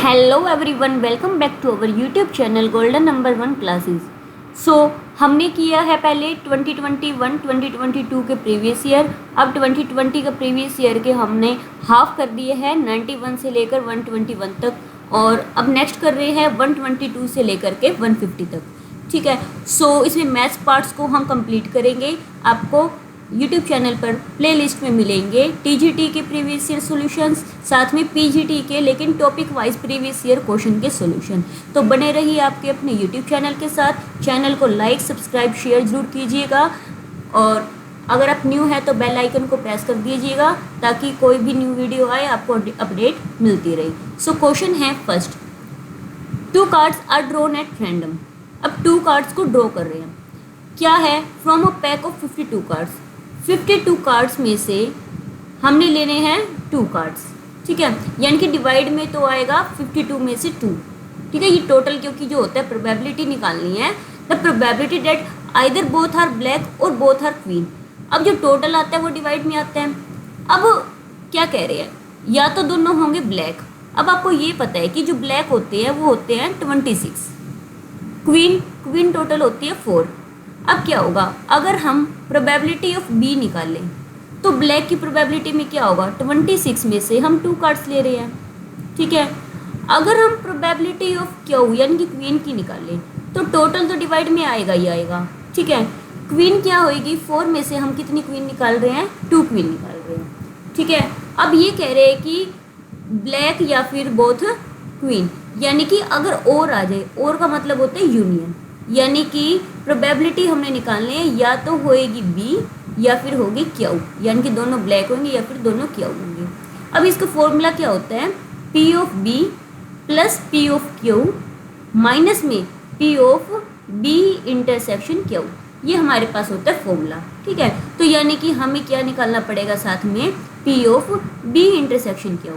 Hello everyone, welcome back to our YouTube channel golden number 1 classes. So हमने किया है पहले 2021-2022 के प्रीवियस ईयर। अब 2020 का प्रीवियस ईयर के हमने हाफ कर दिए हैं 91 से लेकर 121 तक, और अब नेक्स्ट कर रहे हैं 122 से लेकर के 150 तक। ठीक है, सो इसमें मैथ्स पार्ट्स को हम कंप्लीट करेंगे। आपको यूट्यूब चैनल पर प्लेलिस्ट में मिलेंगे टीजीटी के प्रीवियस ईयर सॉल्यूशंस, साथ में पीजीटी के लेकिन topic wise previous year question के सॉल्यूशन। तो बने रहिए आपके अपने यूट्यूब चैनल के साथ। चैनल को लाइक, सब्सक्राइब, शेयर जरूर कीजिएगा, और अगर आप न्यू है तो बेल आइकन को प्रेस कर दीजिएगा ताकि कोई भी न्यू वीडियो आए आपको अपडेट मिलती रहे। सो क्वेश्चन है first, 2 cards are drawn at random. अब 2 कार्ड्स को ड्रॉ कर रहे हैं। क्या है? From a pack of 52 cards. 52 cards में से हमने लेने हैं 2 कार्ड्स। ठीक है, यानी कि डिवाइड में तो आएगा 52 में से 2। ठीक है, ये टोटल क्योंकि जो होता है प्रोबेबिलिटी निकालनी है, the probability that either both are black और बोथ आर क्वीन। अब जो टोटल आता है वो डिवाइड में आता है। अब क्या कह रहे हैं, या तो दोनों होंगे ब्लैक। अब आपको ये पता है कि जो ब्लैक होते हैं वो होते हैं 26, क्वीन टोटल होती है 4। अब क्या होगा, अगर हम प्रोबेबिलिटी ऑफ बी निकालें तो ब्लैक की प्रोबेबिलिटी में क्या होगा, 26 में से हम 2 कार्ड्स ले रहे हैं। ठीक है, अगर हम प्रोबेबिलिटी ऑफ क्यू यानी कि क्वीन की निकालें तो टोटल तो डिवाइड में आएगा ही आएगा। ठीक है, क्वीन क्या होएगी, 4 में से हम कितनी क्वीन निकाल रहे हैं, 2 क्वीन निकाल रहे हैं। ठीक है, अब ये कह रहे हैं कि ब्लैक या फिर बोथ क्वीन, यानी कि अगर और आ जाए, और का मतलब होता है यूनियन, यानी कि प्रोबेबिलिटी हमने निकालनी है, या तो होएगी बी या फिर होगी क्यू, यानी कि दोनों ब्लैक होंगे या फिर दोनों क्यू होंगे। अब इसका फॉर्मूला क्या होता है, P of B plus P of Q minus में P of B intersection Q, ये हमारे पास होता है फॉर्मूला। ठीक है, तो यानी कि हमें क्या निकालना पड़ेगा साथ में, P of B intersection Q.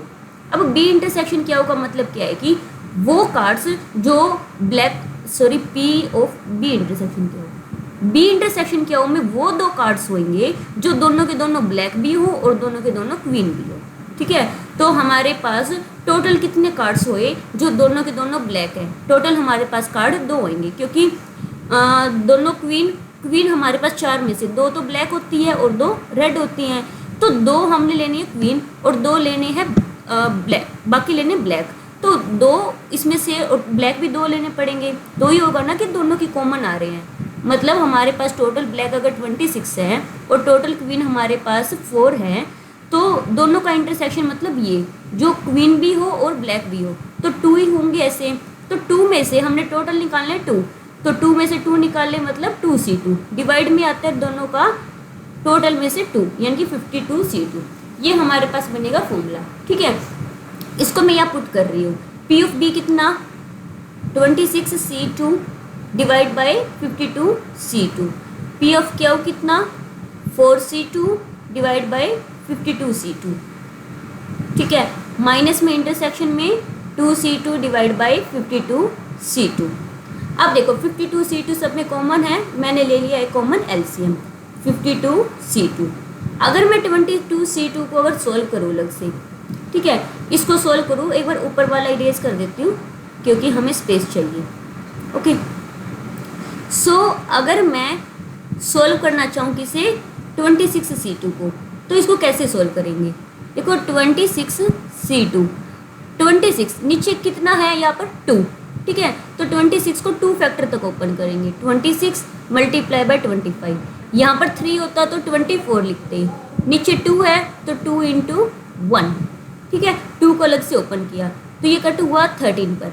अब बी इंटरसेक्शन क्यू का मतलब क्या है कि वो कार्ड्स जो P of B intersection Q, B intersection Q में वो 2 कार्ड्स होंगे जो दोनों के दोनों ब्लैक भी हो और दोनों के दोनों क्वीन भी हो। ठीक है, तो हमारे पास टोटल कितने कार्ड्स हुए जो दोनों के दोनों ब्लैक है, टोटल हमारे पास कार्ड 2 होंगे, क्योंकि दोनों क्वीन हमारे पास 4 में से 2 तो ब्लैक होती है और 2 रेड होती हैं। तो 2 हमने लेनी है क्वीन और 2 लेने हैं ब्लैक, बाकी लेने ब्लैक। तो 2 इसमें से और ब्लैक भी 2 लेने पड़ेंगे। तो ही होगा ना कि दोनों की कॉमन आ रहे हैं। मतलब हमारे पास टोटल ब्लैक अगर 26 है और टोटल क्वीन हमारे पास 4 है, तो दोनों का इंटरसेक्शन मतलब ये जो क्वीन भी हो और ब्लैक भी हो तो 2 ही होंगे ऐसे। तो 2 में से हमने टोटल निकालना है 2, तो 2 में से 2 निकाल ले मतलब 2c2, डिवाइड में आता है दोनों का टोटल में से 2, यानी कि 52c2। ये हमारे पास बनेगा फॉर्मूला। ठीक है, इसको मैं यहाँ पुट कर रही हूँ, पी ऑफ बी कितना 26c2 divide by 52c2, P of Q कितना 4c2 डिवाइड बाई 52c2। ठीक है, माइनस में इंटरसेक्शन में 2c2 डिवाइड बाई 52c2। अब देखो 52c2 सब में कॉमन है, मैंने ले लिया है कॉमन एलसीएम 52c2। अगर मैं 22c2 को अगर सोल्व करूँ अलग से, ठीक है, इसको सोल्व करूँ, एक बार ऊपर वाला इरेज कर देती हूँ क्योंकि हमें स्पेस चाहिए। ओके, सो अगर मैं सोल्व करना चाहूँ किसे, 26c2 को, तो इसको कैसे सोल्व करेंगे, देखो 26c2, 26 नीचे कितना है यहाँ पर 2। ठीक है, तो 26 को 2 फैक्टर तक ओपन करेंगे, 26 मल्टीप्लाई बाई 25, यहाँ पर 3 होता तो 24 लिखते हैं, नीचे 2 है तो 2 इंटू 1। ठीक है, 2 को अलग से ओपन किया तो ये कट हुआ 13 पर।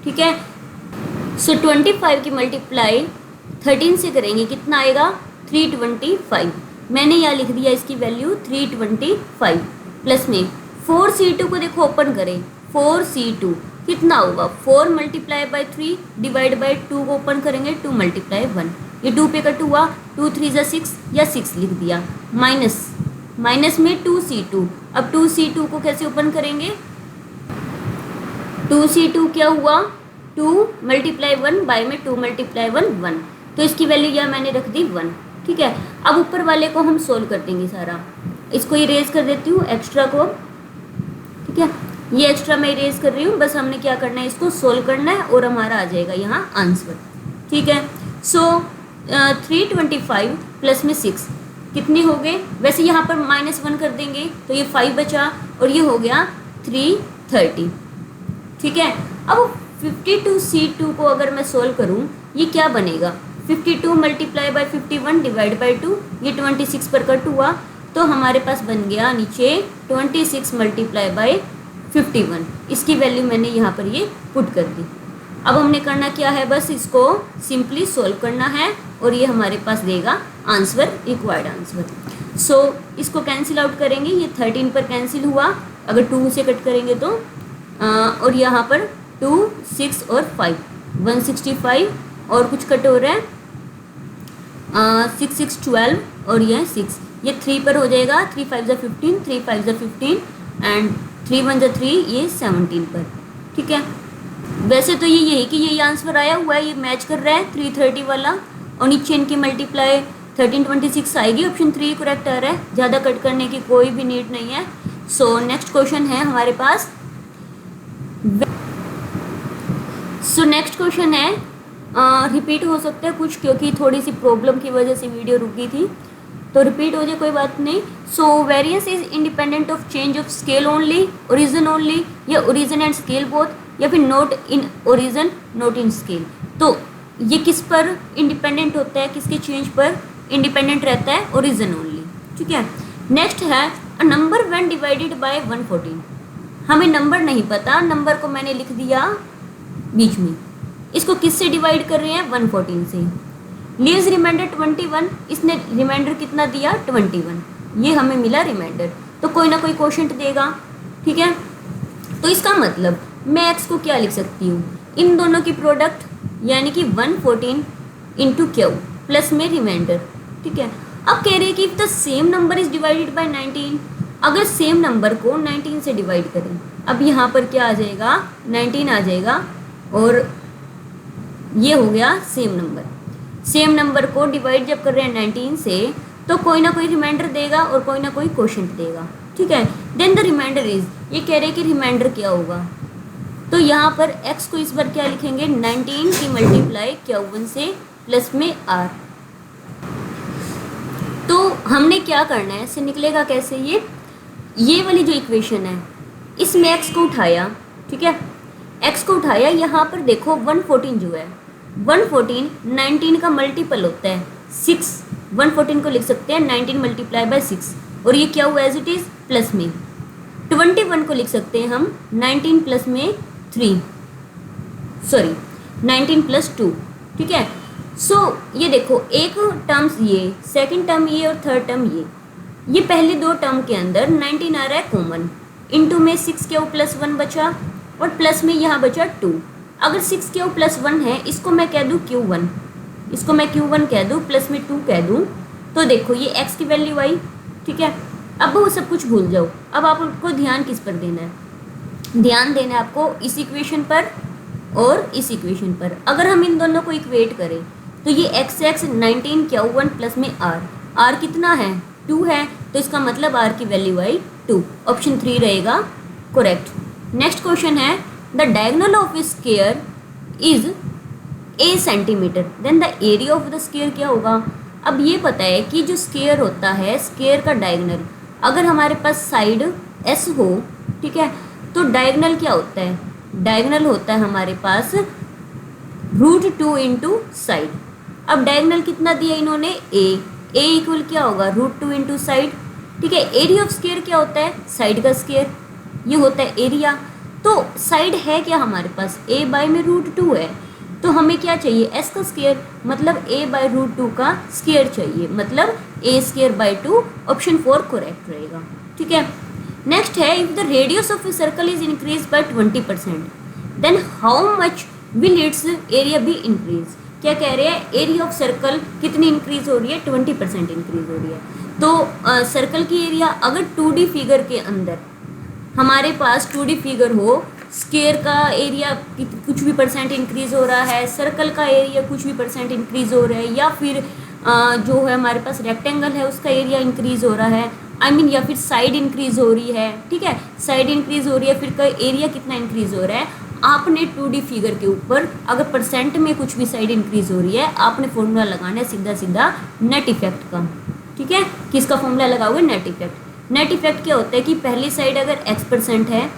ठीक है, सो 25 की मल्टीप्लाई 13 से करेंगे, कितना आएगा 325। मैंने यहाँ लिख दिया इसकी वैल्यू 325, प्लस में 4c2 को देखो ओपन करें, 4c2 कितना होगा 4 मल्टीप्लाई बाई 3 डिवाइड बाई 2 को ओपन करेंगे 2 मल्टीप्लाई 1, ये 2 पे कट हुआ, 2 3 जा 6 या 6 लिख दिया, माइनस में 2c2। अब 2c2 को कैसे ओपन करेंगे, 2c2 क्या हुआ 2 मल्टीप्लाई 1 बाई में 2 मल्टीप्लाई 1 1, तो इसकी वैल्यू यहाँ मैंने रख दी 1। ठीक है, अब ऊपर वाले को हम सोल्व कर देंगे सारा, इसको इरेज कर देती हूँ एक्स्ट्रा को। ठीक है, ये एक्स्ट्रा मैं इरेज कर रही हूँ, बस हमने क्या करना है, इसको सोल्व करना है और हमारा आ जाएगा यहाँ आंसर। ठीक है, सो 325 प्लस में 6 कितने हो गए, वैसे यहाँ पर -1 कर देंगे तो ये 5 बचा और ये हो गया 330। ठीक है, अब 52C2 को अगर मैं सोल्व करूँ ये क्या बनेगा, 52 मल्टीप्लाई बाय 51 डिवाइड बाय 2, ये 26 पर कट हुआ तो हमारे पास बन गया नीचे 26 मल्टीप्लाई बाय 51। इसकी वैल्यू मैंने यहाँ पर ये पुट कर दी। अब हमने करना क्या है, बस इसको सिंपली सोल्व करना है और ये हमारे पास देगा आंसर, रिक्वायर्ड आंसर। सो इसको कैंसिल आउट करेंगे, ये 13 पर कैंसिल हुआ, अगर 2 से कट करेंगे तो और यहाँ पर 2, 6 और 5 165 और कुछ कट हो रहा है 6, 6, 12 और यह 6, ये 3 पर हो जाएगा, 3 5 ज़ा 15, 3 5 ज़ा 15 एंड 3 1 ज़ा 3, ये 17 पर। ठीक है, वैसे तो ये यही कि यही आंसर आया हुआ है, ये मैच कर रहा है 330 वाला और नीचे इनकी मल्टीप्लाई 1326 आएगी, ऑप्शन 3 करेक्ट आ रहा है, ज़्यादा कट करने की कोई भी नीड नहीं है। सो नेक्स्ट क्वेश्चन है हमारे पास, नेक्स्ट क्वेश्चन है, रिपीट हो सकता है कुछ क्योंकि थोड़ी सी प्रॉब्लम की वजह से वीडियो रुकी थी, तो रिपीट हो जाए कोई बात नहीं। So variance is independent of change of scale only, origin only, या ओरिजिन एंड स्केल बोथ, या फिर not in origin not in scale. तो ये किस पर इंडिपेंडेंट होता है, किसके चेंज पर इंडिपेंडेंट रहता है, ओरिजिन ओनली। ठीक है, नेक्स्ट है a number when divided by 114। हमें नंबर नहीं पता, नंबर को मैंने लिख दिया बीच में, इसको किससे डिवाइड कर रहे हैं, 114 से। लीव्स रिमाइंडर 21, इसने रिमाइंडर कितना दिया, 21, ये हमें मिला रिमाइंडर, तो कोई ना कोई क्वोशंट देगा। ठीक है, तो इसका मतलब मैं x को क्या लिख सकती हूँ, इन दोनों की प्रोडक्ट यानी कि 114 इंटू क्यू प्लस में रिमाइंडर। ठीक है, अब कह रहे हैं कि if the same number is divided by 19, अगर सेम नंबर को 19 से डिवाइड करें, अब यहाँ पर क्या आ जाएगा, 19 आ जाएगा और ये हो गया सेम नंबर। सेम नंबर को डिवाइड जब कर रहे हैं 19 से तो कोई ना कोई रिमाइंडर देगा और कोई ना कोई क्वोशंट देगा। ठीक है, देन द रिमाइंडर इज, ये कह रहे हैं कि रिमाइंडर क्या होगा, तो यहाँ पर x को इस बार क्या लिखेंगे, 19 की मल्टीप्लाई Q1 से प्लस में r। तो हमने क्या करना है, इससे निकलेगा कैसे, ये वाली जो इक्वेशन है इसमें x को उठाया। ठीक है, x को उठाया, यहाँ पर देखो 114 जो है, 114 19 का मल्टीपल होता है 6, 114 को लिख सकते हैं 19 मल्टीप्लाई बाय 6 और ये क्या हुआ एज इट इज़ प्लस में। 21 को लिख सकते हैं हम 19 प्लस में 3, सॉरी 19 प्लस 2। ठीक है, सो ये देखो एक टर्म्स ये, सेकंड टर्म ये और थर्ड टर्म ये पहले दो टर्म के अंदर 19 आ रहा है कॉमन, इनटू में 6 क्यू प्लस 1 बचा और प्लस में यहाँ बचा 2। अगर 6 क्यू प्लस 1 है, इसको मैं कह दूँ Q1, इसको मैं Q1 कह दूँ, प्लस में 2 कह दूँ, तो देखो ये x की वैल्यू आई। ठीक है, अब वो सब कुछ भूल जाओ, अब आपको ध्यान किस पर देना है, ध्यान देना है आपको इस इक्वेशन पर और इस इक्वेशन पर। अगर हम इन दोनों को इक्वेट करें तो ये x 19 Q1 प्लस में r कितना है, 2 है, तो इसका मतलब r की वैल्यू आई 2, ऑप्शन 3 रहेगा करेक्ट। नेक्स्ट क्वेश्चन है, the diagonal of a square is a centimetre, then the area of the square क्या होगा। अब ये पता है कि जो स्क्वायर होता है, स्क्वायर का डायगोनल अगर हमारे पास साइड s हो, ठीक है, तो डायगोनल क्या होता है, डायगोनल होता है हमारे पास √2 इंटू साइड। अब डायगोनल कितना दिया इन्होंने, a इक्वल क्या होगा, √2 इंटू साइड। ठीक है, एरिया ऑफ स्क्वायर क्या होता है, साइड का स्क्वायर, ये होता है एरिया। तो साइड है क्या हमारे पास, a बाय में √2 है, तो हमें क्या चाहिए, s का स्क्वायर, मतलब a बाय √2 का स्क्वायर चाहिए, मतलब a² बाय 2, ऑप्शन 4 करेक्ट रहेगा। ठीक है, नेक्स्ट है, if the radius of a circle is increase by 20% then how much will its area be increase. क्या कह रहे हैं, एरिया ऑफ सर्कल कितनी इंक्रीज हो रही है, 20% इंक्रीज हो रही है। तो सर्कल की एरिया अगर 2D फिगर के अंदर हमारे पास 2D फिगर हो, स्क्वायर का एरिया कुछ भी परसेंट इंक्रीज हो रहा है, सर्कल का एरिया कुछ भी परसेंट इंक्रीज हो रहा है, या फिर जो है हमारे पास रेक्टेंगल है उसका एरिया इंक्रीज हो रहा है, आई मीन या फिर साइड इंक्रीज हो रही है, ठीक है, साइड इंक्रीज हो रही है, फिर एरिया कितना इंक्रीज हो रहा है, आपने 2D फिगर के ऊपर अगर परसेंट में कुछ भी साइड इंक्रीज हो रही है, आपने फॉर्मूला लगाना है सीधा सीधा नेट इफेक्ट का, ठीक है। किसका फॉर्मूला लगाओगे? Net effect. नेट इफेक्ट क्या होता है कि पहली साइड अगर x% है,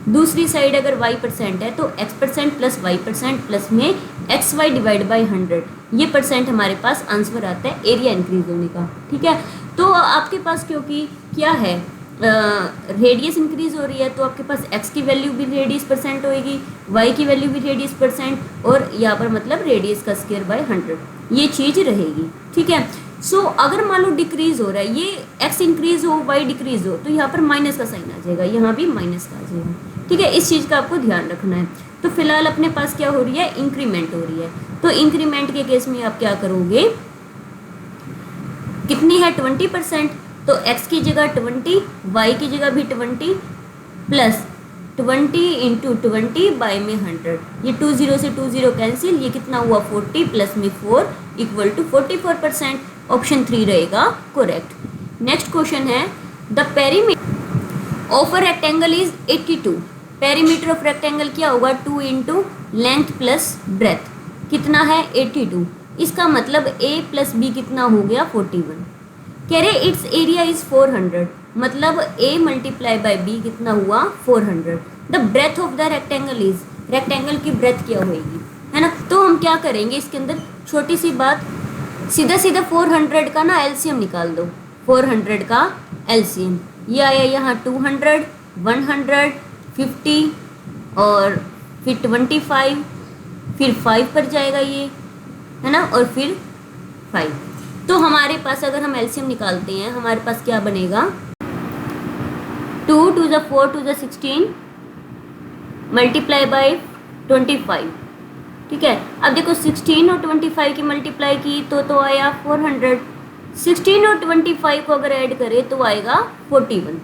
दूसरी साइड अगर y% है, तो x% प्लस y% प्लस में xy डिवाइड बाई 100, ये परसेंट हमारे पास आंसर आता है एरिया इंक्रीज होने का, ठीक है। तो आपके पास क्योंकि क्या है, रेडियस इंक्रीज हो रही है, तो आपके पास x की वैल्यू भी रेडियस परसेंट होएगी, y की वैल्यू भी रेडियस परसेंट, और यहाँ पर मतलब रेडियस का स्क्वायर बाय 100, ये चीज़ रहेगी, ठीक है। सो अगर मान लो डिक्रीज हो रहा है, ये x इंक्रीज हो y डिक्रीज हो, तो यहाँ पर माइनस का साइन आ जाएगा, यहाँ भी माइनस का आ जाएगा, ठीक है। इस चीज़ का आपको ध्यान रखना है। तो फिलहाल अपने पास क्या हो रही है? इंक्रीमेंट हो रही है। तो इंक्रीमेंट के केस में आप क्या करोगे? कितनी है? 20%, तो x की जगह 20, y की जगह भी 20 प्लस 20 इंटू 20 बाई में 100, ये 20 से 20 कैंसिल, ये कितना हुआ? 40 प्लस में 4 इक्वल टू 44%। ऑप्शन 3 रहेगा करेक्ट। नेक्स्ट क्वेश्चन है, the perimeter of a rectangle is 82। Perimeter of rectangle क्या होगा? 2 इंटू लेंथ प्लस ब्रेथ, कितना है? 82। इसका मतलब a प्लस बी कितना हो गया? 41। कह रहे इट्स एरिया इज 400, मतलब a मल्टीप्लाई बाई बी कितना हुआ? 400। The breadth of the rectangle is, rectangle की ब्रेथ क्या होगी, है ना। तो हम क्या करेंगे इसके अंदर, छोटी सी बात, सीधा सीधा 400 का ना एलसीएम निकाल दो। 400 का एलसीएम ये आया यहाँ 200, 100, 50 और फिर 25, फिर 5 पर जाएगा ये, है ना, और फिर 5। तो हमारे पास अगर हम एलसीएम निकालते हैं, हमारे पास क्या बनेगा? 2 to the 4 to the 16 multiply by 25, ठीक है। अब देखो 16 और 25 की मल्टीप्लाई की तो आया 400। 16 और 25 को अगर ऐड करें तो आएगा 41।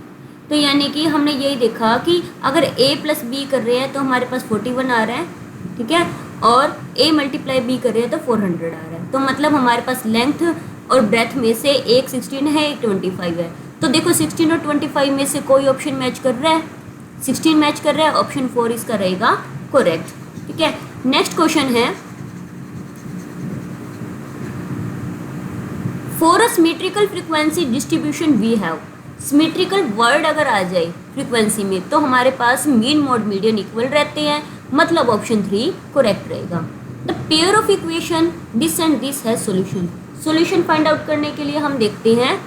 तो यानी कि हमने यही देखा कि अगर a प्लस बी कर रहे हैं तो हमारे पास 41 आ रहा है, ठीक है, और a मल्टीप्लाई b कर रहे हैं तो 400 आ रहा है। तो मतलब हमारे पास लेंथ और ब्रेथ में से एक 16 है, एक 25 है। तो देखो 16 और 25 में से कोई ऑप्शन मैच कर रहा है? 16 मैच कर रहा है, ऑप्शन 4 इसका रहेगा करेक्ट, ठीक है। नेक्स्ट क्वेश्चन है, for a symmetrical frequency distribution we have. Symmetrical word अगर आ जाए फ्रीक्वेंसी में तो हमारे पास मीन मोड मीडियन इक्वल रहते हैं, मतलब ऑप्शन 3 करेक्ट रहेगा। The pair of equation this and this है सॉल्यूशन। सॉल्यूशन फाइंड आउट करने के लिए हम देखते हैं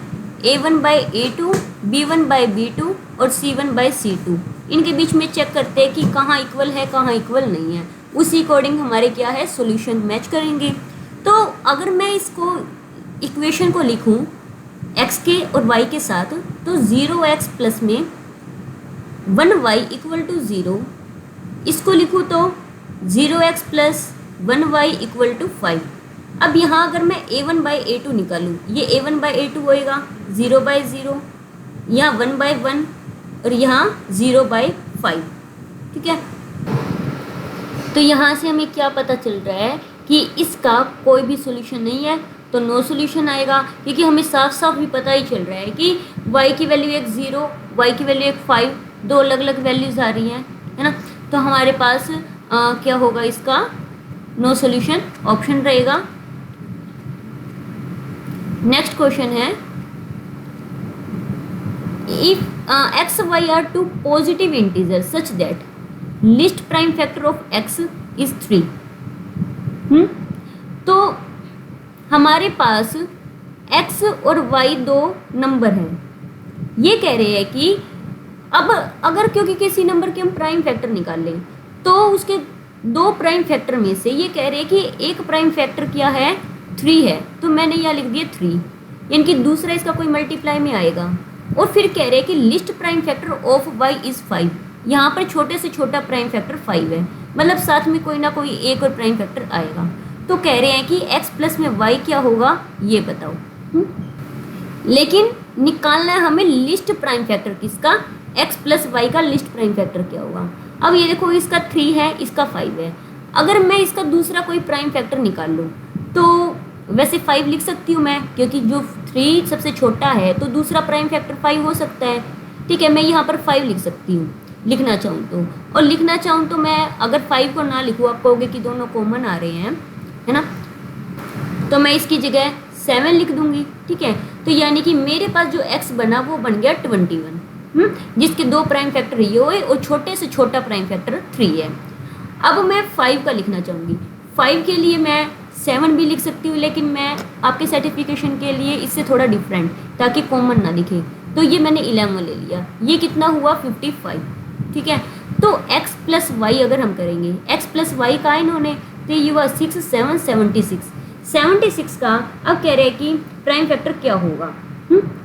a1 by a2, b1 by b2 और c1 बाई c2, इनके बीच में चेक करते हैं कि कहाँ इक्वल है कहाँ इक्वल नहीं है, उसी अकॉर्डिंग हमारे क्या है सॉल्यूशन मैच करेंगे। तो अगर मैं इसको इक्वेशन को लिखूं x के और y के साथ, तो 0x प्लस में 1y इक्वल टू 0, इसको लिखूं तो 0x plus 1y equal to 5। अब यहाँ अगर मैं a1 बाई a2 निकालूँ, ये a1 बाई a2 होएगा 0 बाई 0, यहाँ 1 बाई 1 और यहाँ 0 बाई 5, ठीक है। तो यहाँ से हमें क्या पता चल रहा है कि इसका कोई भी सॉल्यूशन नहीं है, तो नो सॉल्यूशन आएगा, क्योंकि हमें साफ साफ भी पता ही चल रहा है कि y की वैल्यू एक 0, y की वैल्यू एक 5, दो अलग अलग वैल्यूज आ रही हैं, है ना। तो हमारे पास क्या होगा इसका? नो सॉल्यूशन ऑप्शन रहेगा। नेक्स्ट क्वेश्चन है, if x y are two positive integer such that least prime factor of x is 3। तो हमारे पास x और y दो नंबर हैं, ये कह रहे हैं कि अब अगर क्योंकि किसी नंबर के हम प्राइम फैक्टर निकाल लें तो उसके दो प्राइम फैक्टर में से ये कह रहे हैं कि एक प्राइम फैक्टर क्या है? 3 है, तो मैंने यहाँ लिख दिया 3, यानी कि दूसरा इसका कोई मल्टीप्लाई में आएगा। और फिर कह रहे हैं कि list prime factor of y is 5, यहाँ पर छोटे से छोटा प्राइम फैक्टर 5 है, मतलब साथ में कोई ना कोई एक और प्राइम फैक्टर आएगा। तो कह रहे हैं कि x प्लस में y क्या होगा ये बताओ। लेकिन निकालना है हमें लिस्ट प्राइम फैक्टर किसका? x प्लस वाई का लिस्ट प्राइम फैक्टर क्या होगा। अब ये देखो इसका 3 है, इसका 5 है, अगर मैं इसका दूसरा कोई प्राइम फैक्टर निकाल लूँ तो वैसे 5 लिख सकती हूँ मैं, क्योंकि जो 3 सबसे छोटा है तो दूसरा प्राइम फैक्टर 5 हो सकता है। ठीक है, मैं यहाँ पर 5 लिख सकती हूँ लिखना चाहूँ तो। और लिखना चाहूँ तो मैं अगर 5 को ना लिखूँ, आप कहोगे कि दोनों कॉमन आ रहे हैं, है ना, तो मैं इसकी जगह 7 लिख दूंगी। ठीक है, तो यानी कि मेरे पास जो x बना वो बन गया 21, जिसके 2 प्राइम फैक्टर ये हुए और छोटे से छोटा प्राइम फैक्टर 3 है। अब मैं 5 का लिखना चाहूँगी। 5 के लिए मैं 7 भी लिख सकती हूँ, लेकिन मैं आपके सर्टिफिकेशन के लिए इससे थोड़ा डिफरेंट, ताकि कॉमन ना दिखे, तो ये मैंने 11 ले लिया। ये कितना हुआ 55। ठीक है, तो x प्लस वाई अगर हम करेंगे, x प्लस वाई का इन्होंने, तो ये हुआ 6 7 76 का। अब कह रहे हैं कि प्राइम फैक्टर क्या होगा।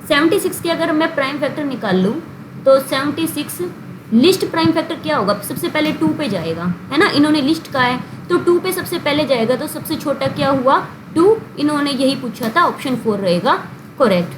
76 के अगर मैं प्राइम फैक्टर निकाल लूँ तो 76 लिस्ट प्राइम फैक्टर क्या होगा, सबसे पहले 2 पे जाएगा, है ना, इन्होंने लिस्ट का है तो 2 पे सबसे पहले जाएगा, तो सबसे छोटा क्या हुआ 2, इन्होंने यही पूछा था, ऑप्शन 4 रहेगा करेक्ट।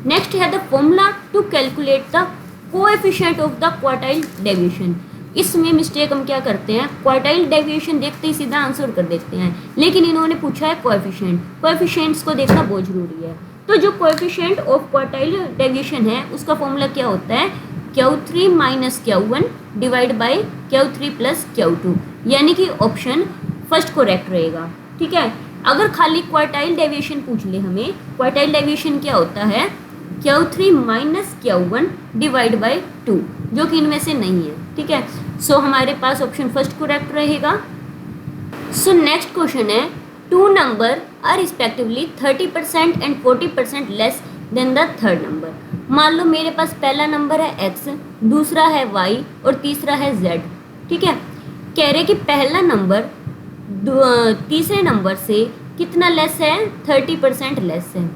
नेक्स्ट है the formula to calculate the coefficient of the quartile deviation. इसमें मिस्टेक हम क्या करते हैं, क्वार्टाइल डेविएशन देखते ही सीधा आंसर कर देते हैं, लेकिन इन्होंने पूछा है कोएफिशिएंट। कोएफिशिएंट्स को देखना बहुत जरूरी है। तो जो कोएफिशिएंट ऑफ क्वार्टाइल डेविएशन है उसका फॉर्मूला क्या होता है, Q3 minus Q1 divide by Q3 plus Q2, यानी कि ऑप्शन फर्स्ट करेक्ट रहेगा। ठीक है, अगर खाली क्वार्टाइल डेविएशन पूछ ले हमें, क्वार्टाइल डेविएशन क्या होता है Q3 minus Q1 divide by 2, जो कि इनमें से नहीं है। ठीक है, सो हमारे पास ऑप्शन फर्स्ट करेक्ट रहेगा। सो नेक्स्ट क्वेश्चन है, 2 नंबर are respectively 30% and 40% less than the third number. मान लो मेरे पास पहला नंबर है x, दूसरा है y और तीसरा है z। ठीक है, कह रहे कि पहला नंबर तीसरे नंबर से कितना लेस है, 30% लेस है।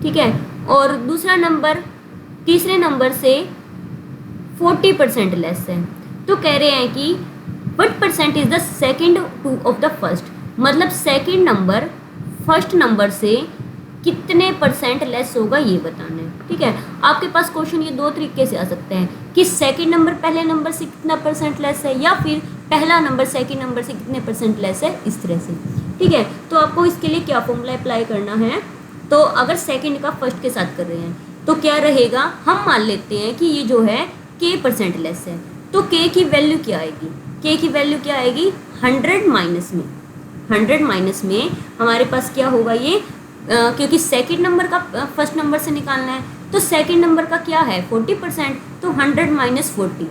ठीक है, और दूसरा नंबर तीसरे नंबर से 40% लेस है। तो कह रहे हैं कि what percent is the second two of the first, मतलब सेकंड नंबर फर्स्ट नंबर से कितने परसेंट लेस होगा ये बताना है। ठीक है, आपके पास क्वेश्चन ये 2 तरीके से आ सकते हैं कि सेकंड नंबर पहले नंबर से कितना परसेंट लेस है, या फिर पहला नंबर सेकंड नंबर से कितने परसेंट लेस है, इस तरह से। ठीक है, तो आपको इसके लिए क्या फॉर्मूला अप्लाई करना है, तो अगर सेकंड का फर्स्ट के साथ कर रहे हैं तो क्या रहेगा, हम मान लेते हैं कि ये जो है k% लेस है, तो k की वैल्यू क्या आएगी, k की वैल्यू क्या आएगी 100 माइनस में, 100 माइनस में हमारे पास क्या होगा ये, क्योंकि सेकंड नंबर का फर्स्ट नंबर से निकालना है, तो सेकंड नंबर का क्या है 40%, तो 100 माइनस 40।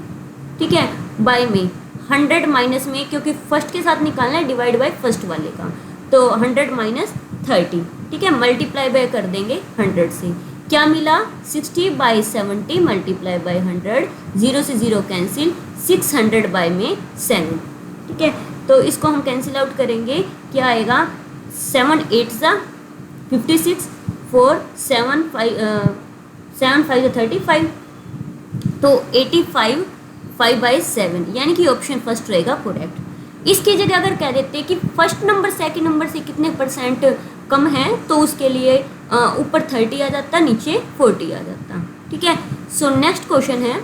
ठीक है, बाय में 100 माइनस में, क्योंकि फर्स्ट के साथ निकालना है, डिवाइड बाय फर्स्ट वाले का, तो 100 माइनस 30। ठीक है, मल्टीप्लाई बाय कर देंगे 100 से, क्या मिला 60/70 मल्टीप्लाई बाय 100, 0 से 0 कैंसिल, 600 बाय में 7। ठीक है, तो इसको हम कैंसिल आउट करेंगे, क्या आएगा 7 8 56, 4 7 5 35, तो 85 5/7, यानी कि ऑप्शन फर्स्ट रहेगा करेक्ट। इसकी जगह अगर कह देते कि फर्स्ट नंबर सेकंड नंबर से कितने परसेंट कम है, तो उसके लिए ऊपर 30 आ जाता, नीचे 40 आ जाता। ठीक है, सो नेक्स्ट क्वेश्चन है,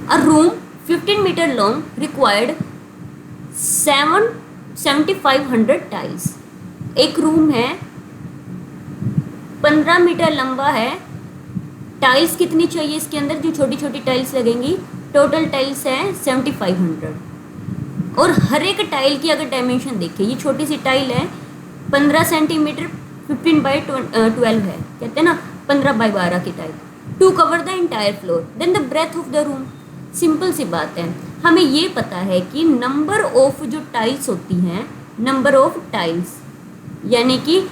a room 15 metre long required 7500 tiles. एक रूम है 15 मीटर लंबा है, टाइल्स कितनी चाहिए इसके अंदर, जो छोटी छोटी टाइल्स लगेंगी, टोटल टाइल्स है 7500, और हर एक टाइल की अगर डायमेंशन देखें, ये छोटी सी टाइल है 15 सेंटीमीटर 15/12 है, कहते हैं ना 15/12 की tile, to cover the entire floor, then the breadth of the room. Simple सी बात है, हमें ये पता है कि नंबर ऑफ जो टाइल्स होती हैं, नंबर ऑफ टाइल्स, यानी कि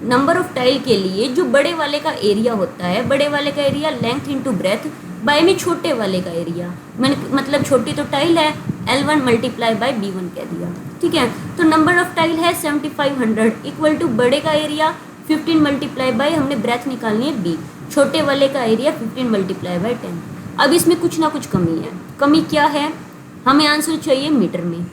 नंबर ऑफ टाइल के लिए जो बड़े वाले का एरिया होता है, बड़े वाले का area length into breadth by में छोटे वाले का एरिया, मतलब छोटी तो टाइल है L1 मल्टीप्लाई बाय B1 कह दिया। ठीक है, तो नंबर ऑफ टाइल है 7500 इक्वल टू बड़े का एरिया 15 मल्टीप्लाई बाय, हमने ब्रेथ निकालनी है B, छोटे वाले का एरिया 15 मल्टीप्लाई बाय 10। अब इसमें कुछ ना कुछ कमी है, कमी क्या है, हमें आंसर चाहिए मीटर में,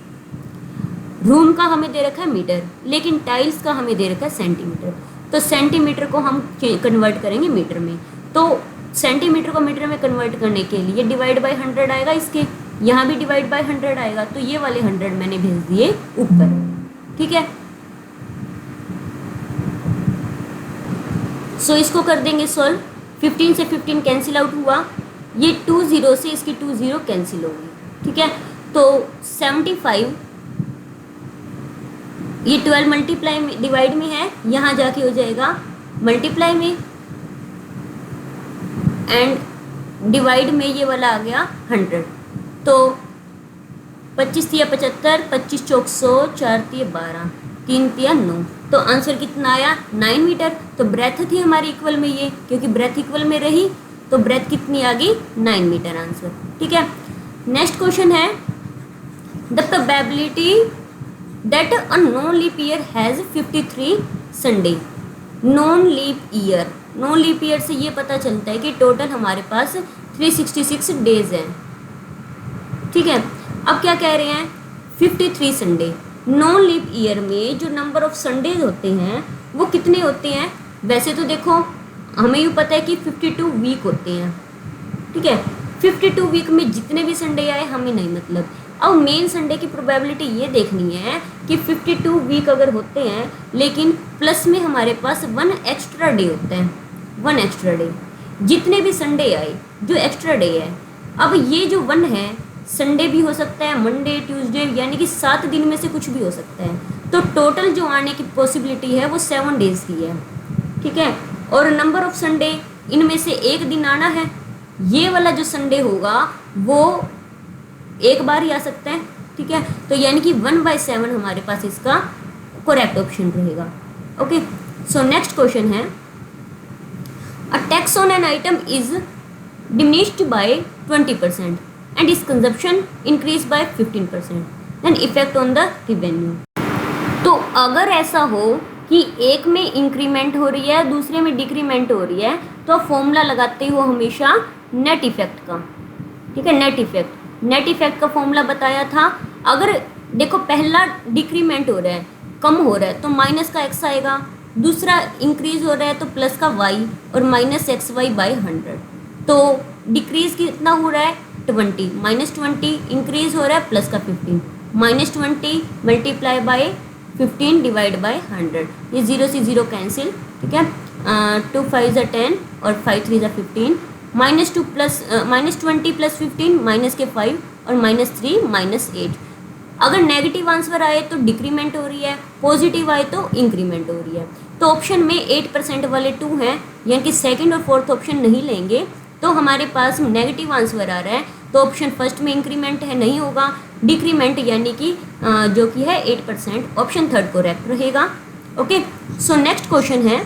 रूम का हमें दे रखा है मीटर, लेकिन टाइल्स का हमें दे रखा है सेंटीमीटर, तो सेंटीमीटर को हम कन्वर्ट करेंगे मीटर में, तो सेंटीमीटर को मीटर में कन्वर्ट करने के लिए डिवाइड बाय 100 आएगा, इसके यहाँ भी डिवाइड बाय 100 आएगा, तो ये वाले 100 मैंने भेज दिए ऊपर। ठीक है, सो इसको कर देंगे सॉल्व। 15 से 15 कैंसिल आउट हुआ, ये 2 0 से इसकी 2 0 कैंसिल होगी, ठीक है। तो 75 ये 12 मल्टीप्लाई में डिवाइड में है, यहाँ जाके हो जाएगा मल्टीप्लाई में, एंड डिवाइड में ये वाला आ गया 100। तो 25 तिया 75, 25 चौक 100, 4 तिया 12, 3 तिया 9। तो आंसर कितना आया 9 मीटर। तो ब्रेथ थी हमारी इक्वल में ये, क्योंकि ब्रेथ इक्वल में रही तो ब्रेथ कितनी आ गई 9 मीटर आंसर, ठीक है। नेक्स्ट क्वेश्चन है the probability that a non leap year has 53 Sunday. Non leap year, non leap year से ये पता चलता है कि टोटल हमारे पास 366 डेज हैं, ठीक है। अब क्या कह रहे हैं 53 संडे। नॉन लीप ईयर में जो नंबर ऑफ संडेज होते हैं वो कितने होते हैं? वैसे तो देखो हमें यूँ पता है कि 52 वीक होते हैं, ठीक है। 52 वीक में जितने भी संडे आए हमें नहीं मतलब। अब मेन संडे की प्रोबेबिलिटी ये देखनी है कि 52 वीक अगर होते हैं लेकिन प्लस में हमारे पास 1 एक्स्ट्रा डे होता है, 1 एक्स्ट्रा डे। जितने भी संडे आए जो एक्स्ट्रा डे है, अब ये जो 1 है संडे भी हो सकता है, मंडे, ट्यूसडे, यानी कि 7 दिन में से कुछ भी हो सकता है। तो टोटल जो आने की पॉसिबिलिटी है वो 7 डेज की है, ठीक है। और नंबर ऑफ संडे इनमें से एक दिन आना है, ये वाला जो संडे होगा वो एक बार ही आ सकता है, ठीक है। तो यानी कि 1/7 हमारे पास इसका करेक्ट ऑप्शन रहेगा। ओके, सो नेक्स्ट क्वेश्चन है a tax on an item is diminished by 20% and its consumption increased by 15%, then effect on the revenue। तो अगर ऐसा हो कि एक में इंक्रीमेंट हो रही है दूसरे में डिक्रीमेंट हो रही है तो फॉर्मूला लगाते हो हमेशा नेट इफेक्ट का, ठीक है। नेट इफेक्ट का फॉर्मूला बताया था। अगर देखो पहला डिक्रीमेंट हो रहा है, कम हो रहा है तो माइनस का एक्स आएगा, दूसरा इंक्रीज हो रहा है तो प्लस का वाई और माइनस एक्स वाई बाई 100। तो डिक्रीज कितना हो रहा है 20, -20 इंक्रीज हो रहा है प्लस का 15, -20 मल्टीप्लाई बाय 15 डिवाइड बाय 100। ये 0 से 0 कैंसिल, ठीक है। 2 5 ज़ा 10 और 5 3 ज़ा 15, -2 प्लस -20 प्लस 15 माइनस के 5 और -3 -8। अगर नेगेटिव आंसर आए तो डिक्रीमेंट हो रही है, पॉजिटिव आए तो इंक्रीमेंट हो रही है। तो ऑप्शन में 8% वाले 2 हैं, यानी कि सेकंड और फोर्थ ऑप्शन नहीं लेंगे। तो हमारे पास नेगेटिव आंसर आ रहा है तो ऑप्शन फर्स्ट में इंक्रीमेंट है, नहीं होगा। डिक्रीमेंट यानी कि जो कि है 8%, ऑप्शन थर्ड करेक्ट रहेगा। ओके, सो नेक्स्ट क्वेश्चन है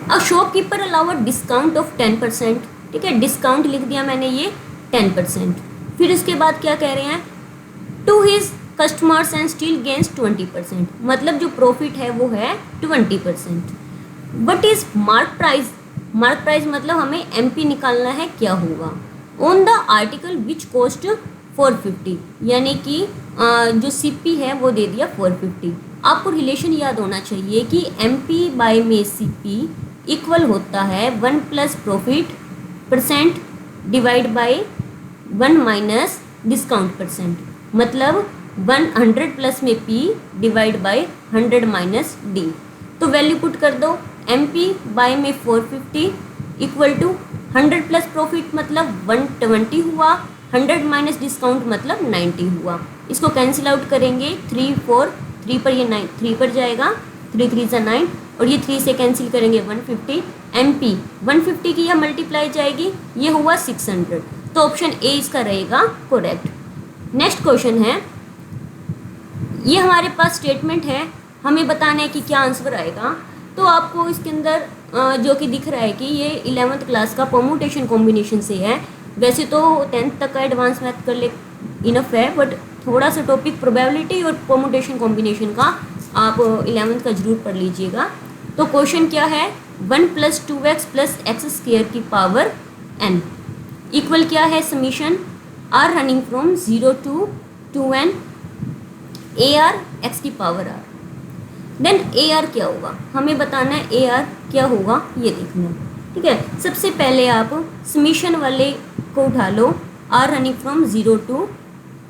a shopkeeper allow a discount of 10%, ठीक है। डिस्काउंट लिख दिया मैंने ये 10%। फिर उसके बाद क्या कह रहे हैं to his customers and still gains 20%, मतलब जो प्रॉफिट है वो है 20%। What is mark price? Mark price मतलब हमें MP निकालना है, क्या होगा on the article which cost 450, यानी कि जो CP है वो दे दिया 450। आपको रिलेशन याद होना चाहिए कि MP बाय में CP इक्वल होता है 1 plus profit percent divide by 1 minus discount percent, मतलब 100 प्लस में P divide by 100 minus D। तो वैल्यू पुट कर दो, MP बाय में 450 इक्वल टू 100 प्लस प्रॉफिट मतलब 120 हुआ, 100 माइनस डिस्काउंट मतलब 90 हुआ। इसको कैंसिल आउट करेंगे 3 4, 3 पर ये 9 3 पर जाएगा, 3 3 ज़ा 9 और ये 3 से कैंसिल करेंगे 150। MP 150 की यह मल्टीप्लाई जाएगी, ये हुआ 600। तो ऑप्शन A इसका रहेगा करेक्ट। नेक्स्ट क्वेश्चन है, ये हमारे पास स्टेटमेंट है, हमें बताना है कि क्या आंसर आएगा। तो आपको इसके अंदर जो कि दिख रहा है कि ये 11th क्लास का परम्यूटेशन कॉम्बिनेशन से है। वैसे तो 10th तक का एडवांस मैथ कर ले इनफ है, बट थोड़ा सा टॉपिक प्रोबेबिलिटी और परम्यूटेशन कॉम्बिनेशन का आप 11th का जरूर पढ़ लीजिएगा। तो क्वेश्चन क्या है 1 + 2x + x² की पावर n इक्वल क्या है summation r running from 0 to 2n AR x की पावर r। देन AR क्या होगा हमें बताना है, AR क्या होगा ये देखना है, ठीक है। सबसे पहले आप समीशन वाले को उठा लो, r running from 0 to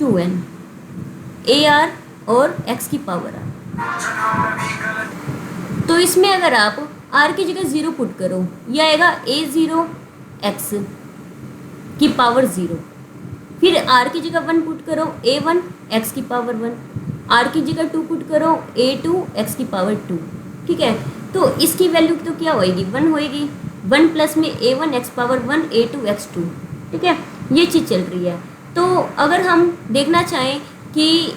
2n AR और x की पावर r। तो इसमें अगर आप r की जगह 0 पुट करो, ये आएगा a0 x की पावर 0। फिर r की जगह 1 पुट करो, a1 x की पावर 1। r की जगह 2 पुट करो, a2 x की पावर 2। ठीक है, तो इसकी वैल्यू तो क्या होएगी, 1 होएगी। 1 प्लस में a1 x power 1 a2 x 2। ठीक है, ये चीज़ चल रही है। तो अगर हम देखना चाहें कि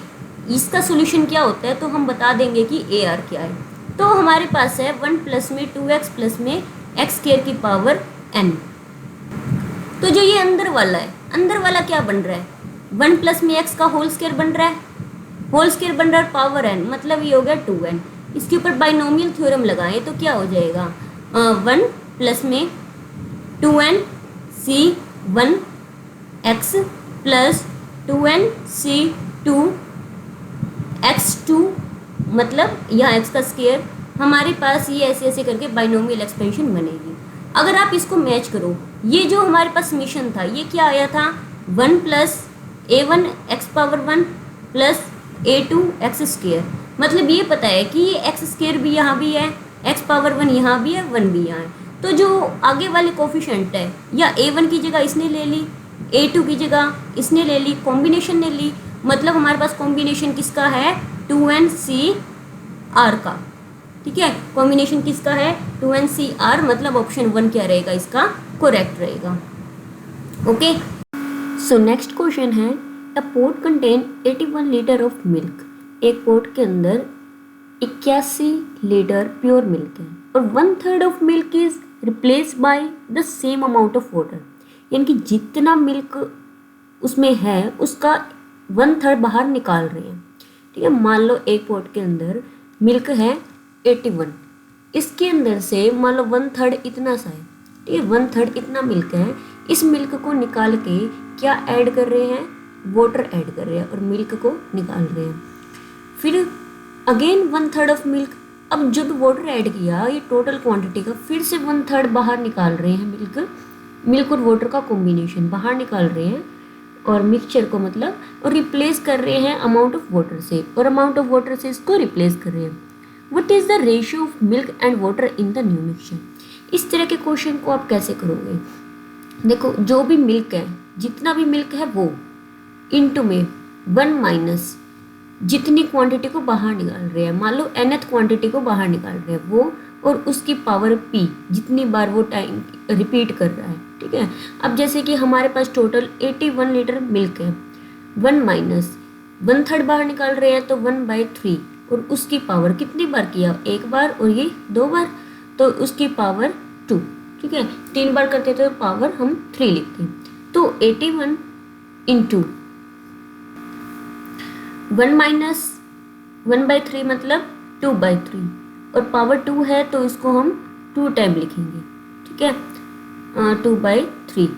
इसका सोल्यूशन क्या होता है, तो हम बता देंगे कि ए आर क्या है। तो हमारे पास है 1 प्लस में 2x प्लस में एक्स स्क्वायर की पावर n। तो जो ये अंदर वाला है, अंदर वाला क्या बन रहा है, 1 प्लस में x का होल स्क्वायर बन रहा है, होल स्क्वायर बन रहा है पावर n, मतलब ये हो गया 2n। इसके ऊपर बाइनोमियल थ्योरम लगाएं तो क्या हो जाएगा, 1 प्लस में 2n c1 x plus 2n c2 x2, मतलब यहाँ x का स्क्वायर। हमारे पास ये ऐसे ऐसे करके बाइनोमियल एक्सपेंशन बनेगी। अगर आप इसको मैच करो, ये जो हमारे पास समीशन था ये क्या आया था, 1 plus a1 x power 1 plus a2 x square. मतलब ये पता है कि ये x स्क्वायर भी यहाँ भी है, x पावर 1 यहाँ भी है, 1 भी यहाँ है। तो जो आगे वाले कोफिशिएंट है, या a1 की जगह इसने ले ली, a2 की जगह इसने ले ली, कॉम्बिनेशन ने ली। मतलब हमारे पास कॉम्बिनेशन किसका है, 2nCr का। ठीक है, कॉम्बिनेशन किसका है, 2nCr, मतलब ऑप्शन 1 क्या रहेगा, इसका करेक्ट रहेगा। ओके, सो नेक्स्ट क्वेश्चन है, a pot contain 81 litre of milk. एक पोट के अंदर 81 लीटर प्योर मिल्क है और 1/3 of milk is replace by the same amount of water. यानी कि जितना मिल्क उसमें है उसका 1/3 बाहर निकाल रहे हैं। ठीक है, मान लो एक पॉट के अंदर मिल्क है 81, इसके अंदर से मान लो 1/3 इतना सा है। ठीक है, 1/3 इतना मिल्क है, इस मिल्क को निकाल के क्या ऐड कर रहे हैं, वाटर ऐड कर रहे हैं और मिल्क को निकाल रहे हैं। फिर अगेन 1/3 ऑफ मिल्क, अब जब वाटर ऐड किया ये टोटल क्वांटिटी का फिर से 1/3 बाहर निकाल रहे हैं। मिल्क और वाटर का कॉम्बिनेशन बाहर निकाल रहे हैं और मिक्सचर को मतलब, और रिप्लेस कर रहे हैं अमाउंट ऑफ वाटर से, और अमाउंट ऑफ वाटर से इसको रिप्लेस कर रहे हैं। What is the ratio of milk and water in the new mixture. इस तरह के क्वेश्चन को आप कैसे करोगे, देखो जो भी मिल्क है, जितना भी मिल्क है वो इनटू में 1 माइनस जितनी क्वांटिटी को बाहर निकाल रहे हैं, मान लो nth क्वांटिटी को बाहर निकाल रहे हैं वो, और उसकी पावर p, जितनी बार वो टाइम रिपीट कर रहा है। ठीक है, अब जैसे कि हमारे पास टोटल 81 लीटर मिल्क है, 1 माइनस 1/3 बाहर निकाल रहे हैं तो 1/3, और उसकी पावर कितनी बार किया, एक बार और ये 2 बार, तो उसकी पावर 2। ठीक है, 3 बार करते तो पावर हम 3 लिखते हैं। तो 81 इंटू 1 माइनस 1/3 मतलब 2/3, और पावर 2 है तो इसको हम 2 टाइम लिखेंगे। ठीक है, 2/3,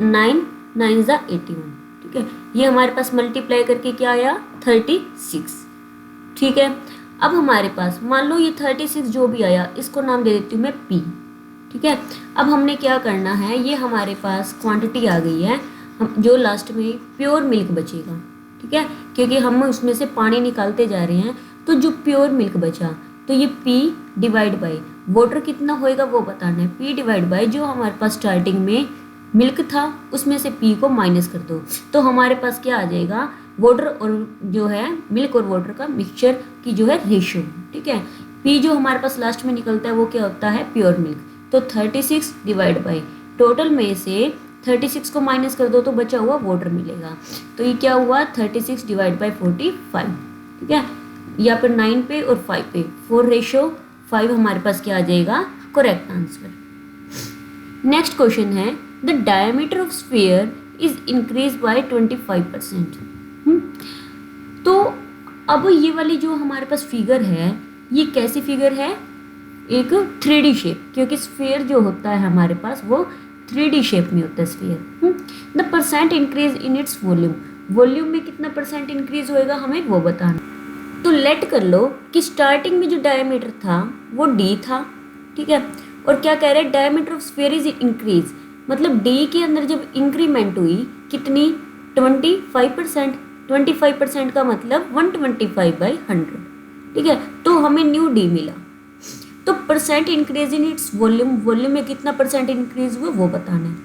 9 9 ज़ा 81। ठीक है, ये हमारे पास मल्टीप्लाई करके क्या आया, 36। ठीक है, अब हमारे पास मान लो ये 36 जो भी आया इसको नाम दे देती हूँ मैं p। ठीक है, अब हमने क्या करना है, ये हमारे पास क्वांटिटी आ गई है, हम जो लास्ट में प्योर मिल्क बचेगा। ठीक है, क्योंकि हम उसमें से पानी निकालते जा रहे हैं, तो जो प्योर मिल्क बचा तो ये p डिवाइड बाई वाटर कितना होएगा वो बताना है। p डिवाइड बाई जो हमारे पास स्टार्टिंग में मिल्क था उसमें से p को माइनस कर दो, तो हमारे पास क्या आ जाएगा, वाटर और जो है मिल्क और वाटर का मिक्सचर की जो है रेशियो। ठीक है, p जो हमारे पास लास्ट में निकलता है वो क्या होता है, प्योर मिल्क। तो 36 डिवाइड बाई टोटल में से 36 को माइनस कर दो तो बचा हुआ वाटर मिलेगा। तो ये क्या हुआ, 36 डिवाइड बाई 45। ठीक है, या फिर 9 पे और 5 पे 4:5 हमारे पास क्या आ जाएगा, करेक्ट आंसर। नेक्स्ट क्वेश्चन है, the diameter of sphere is increase bye 25%। तो अब ये वाली जो हमारे पास फिगर है ये कैसी फिगर है, एक 3D शेप, क्योंकि स्फीयर जो होता है हमारे पास वो 3D शेप में होता है sphere. The percent increase in its volume, volume में कितना परसेंट इंक्रीज होएगा हमें वो बताना। तो लेट कर लो कि स्टार्टिंग में जो डायमीटर था वो d था। ठीक है, और क्या कह रहे हैं, diameter of sphere is increase, मतलब d के अंदर जब इंक्रीमेंट हुई कितनी, 25%। 25% का मतलब 125/100। ठीक है, तो हमें न्यू डी मिला। तो percent increase in its volume, volume में कितना परसेंट इंक्रीज हुआ वो बताना है।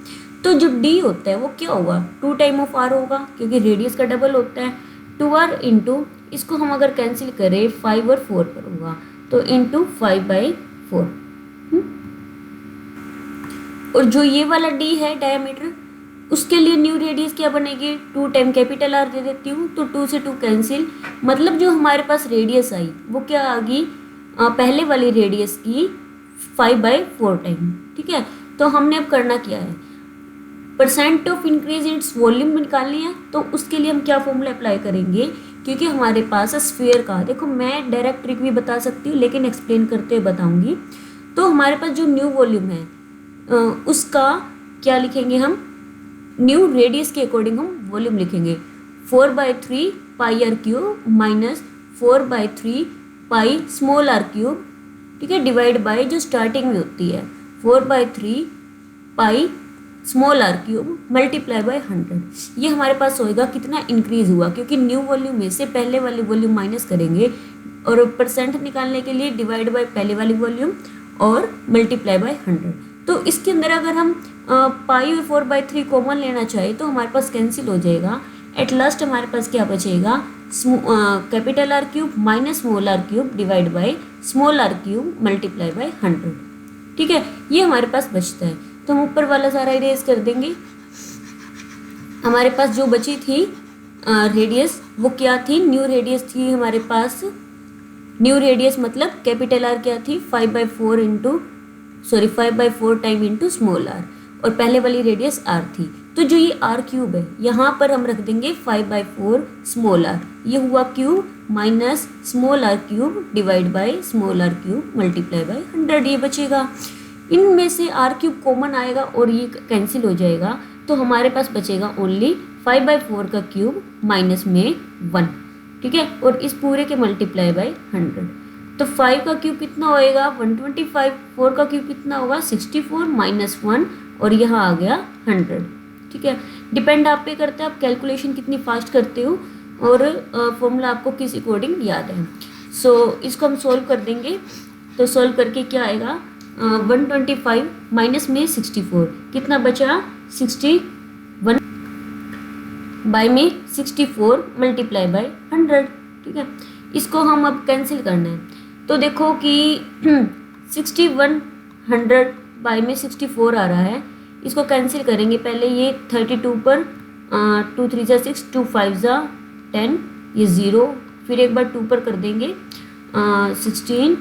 तो जो डी होता है वो क्या होगा, 2 टाइम ऑफ आर होगा, क्योंकि रेडियस का डबल होता है। 2r इंटू, इसको हम अगर कैंसिल करें 5 और 4 पर होगा, तो इंटू 5/4। और जो ये वाला डी है डायमीटर, उसके लिए न्यू रेडियस क्या बनेगी, 2 टाइम कैपिटल आर दे देती हूँ, तो 2 से 2 कैंसिल, मतलब जो हमारे पास रेडियस आई वो क्या आ गई, पहले वाली रेडियस की 5/4 टाइम। ठीक है, तो हमने अब करना क्या है, percent of increase in its volume निकालनी है। तो उसके लिए हम क्या फॉर्मूला अप्लाई करेंगे, क्योंकि हमारे पास स्फीयर का, देखो मैं डायरेक्ट ट्रिक भी बता सकती हूँ लेकिन एक्सप्लेन करते हुए बताऊंगी। तो हमारे पास जो न्यू वॉल्यूम है उसका क्या लिखेंगे हम, न्यू रेडियस के अकॉर्डिंग हम वॉल्यूम लिखेंगे, 4/3 pi r cube minus 4/3 pi small r cube, ठीक है, डिवाइड बाय जो स्टार्टिंग में होती है 4/3 pi small r cube multiply by 100। ये हमारे पास होएगा कितना इंक्रीज हुआ, क्योंकि न्यू वॉल्यूम में से पहले वाली वॉल्यूम माइनस करेंगे और परसेंट निकालने के लिए डिवाइड बाय पहले वाली वॉल्यूम और मल्टीप्लाई बाय 100। तो इसके अंदर अगर हम पाई और 4/3 कॉमन लेना चाहे तो हमारे पास कैंसिल हो जाएगा। एट लास्ट हमारे पास क्या बचेगा, capital R cube minus small r cube divide by small r cube multiply by 100। ठीक है, ये हमारे पास बचता है। तो हम ऊपर वाला सारा इरेज कर देंगे। हमारे पास जो बची थी रेडियस वो क्या थी, न्यू रेडियस थी हमारे पास, न्यू रेडियस मतलब कैपिटल आर क्या थी 5/4 टाइम इंटू स्मॉल आर, और पहले वाली रेडियस आर थी। तो जो ये आर क्यूब है यहाँ पर हम रख देंगे 5/4 स्मॉल आर, ये हुआ cube minus small r cube divide by small r cube multiply by 100, ये बचेगा। इनमें से आर क्यूब कॉमन आएगा और ये कैंसिल हो जाएगा, तो हमारे पास बचेगा ओनली 5/4 का क्यूब माइनस में 1। ठीक है, और इस पूरे के मल्टीप्लाई बाय 100, तो 5 का क्यूब कितना होएगा 125, 4 का क्यूब कितना होगा 64 माइनस 1, और यहाँ आ गया 100। ठीक है, डिपेंड आप पे करता है आप कैलकुलेशन कितनी फास्ट करते हो और फॉर्मूला आपको किस अकॉर्डिंग याद है। सो इसको हम सोल्व कर देंगे। तो सोल्व करके क्या आएगा, 125 माइनस में 64 कितना बचा 61 बाय में 64 मल्टीप्लाई बाय 100। ठीक है, इसको हम अब कैंसिल करना है। तो देखो कि 6100 बाय में 64 आ रहा है, इसको कैंसिल करेंगे। पहले ये 32 पर 2 3 जा 6, 2 5 जा 10, ये 0, फिर एक बार 2 पर कर देंगे 16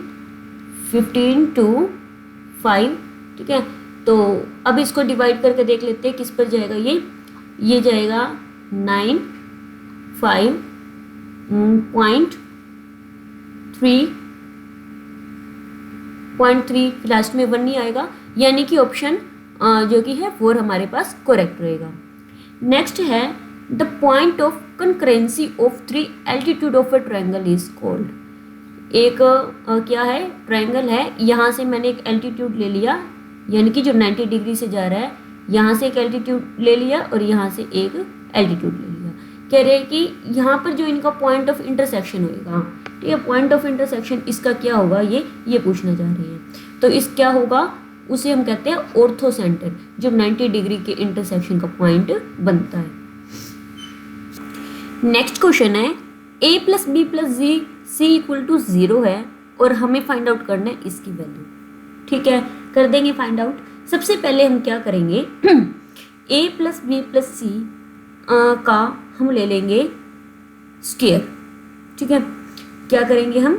15 2 5। ठीक है, तो अब इसको डिवाइड करके देख लेते हैं किस पर जाएगा, ये जाएगा 9.3, लास्ट में 1 नहीं आएगा, यानी कि ऑप्शन जो कि है 4 हमारे पास करेक्ट रहेगा। नेक्स्ट है the point of concurrency of 3 altitude of a triangle is called. एक क्या है, ट्रायंगल है, यहाँ से मैंने एक एल्टीट्यूड ले लिया, यानी कि जो 90 डिग्री से जा रहा है, यहाँ से एक एल्टीट्यूड ले लिया और यहाँ से एक एल्टीट्यूड ले लिया। कह रहे हैं कि यहाँ पर जो इनका पॉइंट ऑफ इंटरसेक्शन होगा, ठीक है, पॉइंट ऑफ इंटरसेक्शन इसका क्या होगा, ये पूछना चाह रहे हैं। तो इस क्या होगा, उसे हम कहते हैं ऑर्थो सेंटर, जो 90 डिग्री के इंटरसेक्शन का पॉइंट बनता है। नेक्स्ट क्वेश्चन है a + b + c = 0 है और हमें फाइंड आउट करना है इसकी वैल्यू। ठीक है, कर देंगे फाइंड आउट। सबसे पहले हम क्या करेंगे, a + b + c का हम ले लेंगे स्क्वायर। ठीक है, क्या करेंगे हम,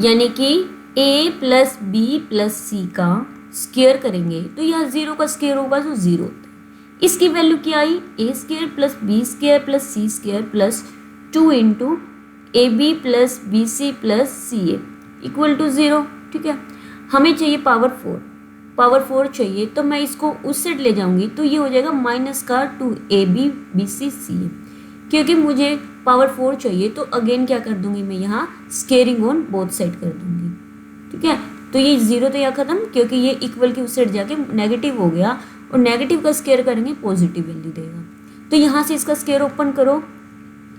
यानी कि a + b + c का स्क्वायर करेंगे, तो यहाँ 0 का स्क्वायर होगा तो 0 होता है। इसकी वैल्यू क्या आई, a² + b² + c² + 2 × ab + bc + ca = 0। ठीक है, हमें चाहिए पावर 4 चाहिए, तो मैं इसको उस साइड ले जाऊंगी तो ये हो जाएगा -2ab bc ca। क्योंकि मुझे पावर 4 चाहिए तो अगेन क्या कर दूंगी, मैं यहाँ स्केयरिंग ऑन बोथ साइड कर दूंगी। ठीक है, तो ये 0 तो यहाँ खत्म, क्योंकि ये इक्वल की उस साइड जाके नेगेटिव हो गया, और नेगेटिव का स्क्वायर करेंगे पॉजिटिव वैल्यू देगा। तो यहाँ से इसका स्क्वायर ओपन करो,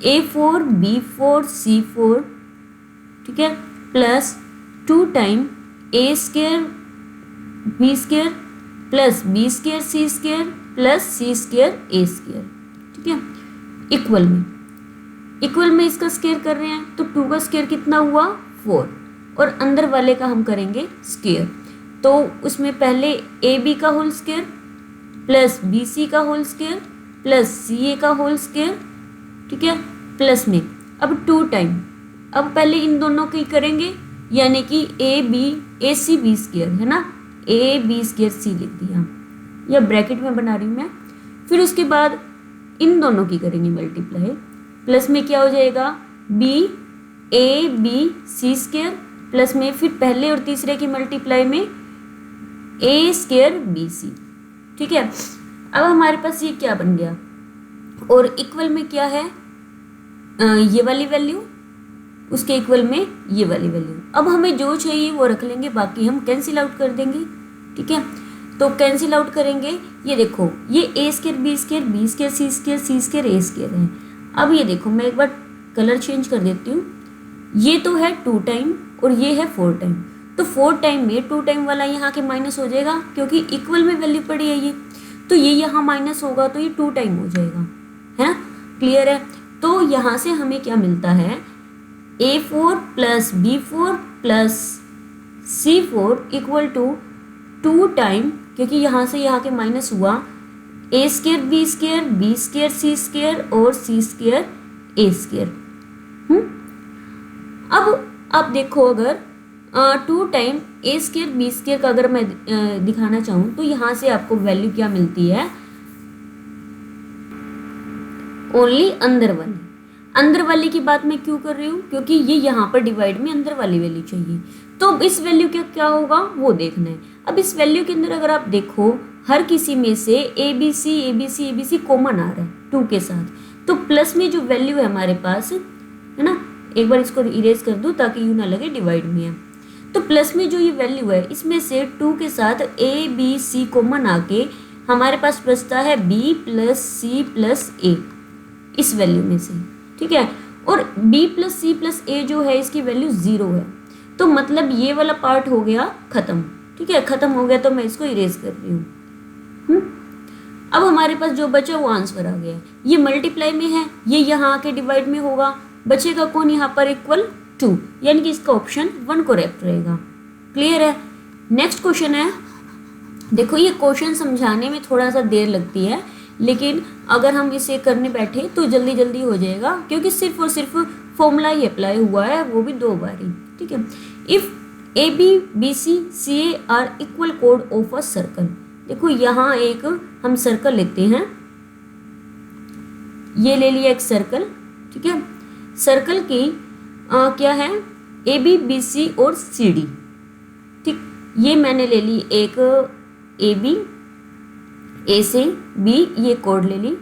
A4B4C4, ठीक है, plus 2 time A² B² plus B² C² plus C² A², ठीक है, इक्वल में इसका स्क्वायर कर रहे हैं तो 2 का स्क्वायर कितना हुआ 4, और अंदर वाले का हम करेंगे स्क्वायर, तो उसमें पहले AB का होल स्क्वायर प्लस BC का होल स्क्वायर प्लस CA का होल स्क्वायर, ठीक है, प्लस में अब 2 टाइम, अब पहले इन दोनों की करेंगे, यानी कि AC² है ना, AB²C लिख दिया, या ब्रैकेट में बना रही हूँ मैं, फिर उसके बाद इन दोनों की करेंगे मल्टीप्लाई, प्लस में क्या हो जाएगा BABC² प्लस में फिर पहले और तीसरे की मल्टीप्लाई में A²BC, ठीक है। अब हमारे पास ये क्या बन गया, और इक्वल में क्या है ये वाली वैल्यू, उसके इक्वल में ये वाली वैल्यू। अब हमें जो चाहिए वो रख लेंगे, बाकी हम कैंसिल आउट कर देंगे, ठीक है। तो कैंसिल आउट करेंगे, ये देखो ये A² B² B² C² C² A² है। अब ये देखो मैं एक बार कलर चेंज कर देती हूँ, ये तो है 2 टाइम और ये है 4 टाइम, तो 4 टाइम में 2 टाइम वाला यहाँ के माइनस हो जाएगा, क्योंकि इक्वल में वैल्यू पड़ी है ये, तो ये यहाँ माइनस होगा तो ये 2 टाइम हो जाएगा, है ना, क्लियर है। तो यहाँ से हमें क्या मिलता है, A4 plus B4 plus C4 equal to 2 time, क्योंकि यहाँ से यहाँ के माइनस हुआ A² B² B² C² और C² A²। अब आप देखो, अगर 2 टाइम A² B² का अगर मैं दिखाना चाहूँ तो यहाँ से आपको वैल्यू क्या मिलती है, ओनली अंदर वाली की बात मैं क्यों कर रही हूँ, क्योंकि ये यहाँ पर डिवाइड में अंदर वाली वैल्यू चाहिए, तो इस वैल्यू का क्या होगा वो देखना है। अब इस वैल्यू के अंदर अगर आप देखो, हर किसी में से ABC कॉमन आ रहा है 2 के साथ, तो प्लस में जो वैल्यू है हमारे पास, है ना, एक बार इसको इरेज कर दूँ ताकि यूँ ना लगे डिवाइड में है, तो प्लस में जो ये वैल्यू है इसमें से 2 के साथ ABC कॉमन आके हमारे पास बचता है B plus C plus A इस वैल्यू में से, ठीक है, और B plus C plus A जो है इसकी वैल्यू 0 है, तो मतलब ये वाला पार्ट हो गया खत्म, ठीक है, खत्म हो गया, तो मैं इसको इरेज कर रही हूँ। अब हमारे पास जो बचा वो आंसर आ गया, ये मल्टीप्लाई में है, ये यहाँ आके डिवाइड में होगा, बचेगा कौन यहाँ पर इक्वल 2, यानी कि इसका ऑप्शन 1 करेक्ट रहेगा, क्लियर है। नेक्स्ट क्वेश्चन है, देखो ये क्वेश्चन समझाने में थोड़ा सा देर लगती है, लेकिन अगर हम इसे करने बैठे तो जल्दी जल्दी हो जाएगा, क्योंकि सिर्फ और सिर्फ फॉर्मूला ही अप्लाई हुआ है, वो भी 2 बार ही, ठीक है। If AB BC CA are equal कोड ऑफ अ सर्कल, देखो यहाँ एक हम सर्कल लेते हैं, ये ले लिया एक सर्कल, ठीक है, सर्कल की क्या है AB BC और CD, ठीक, ये मैंने ले ली एक AB, A से B ये कोड ले ली,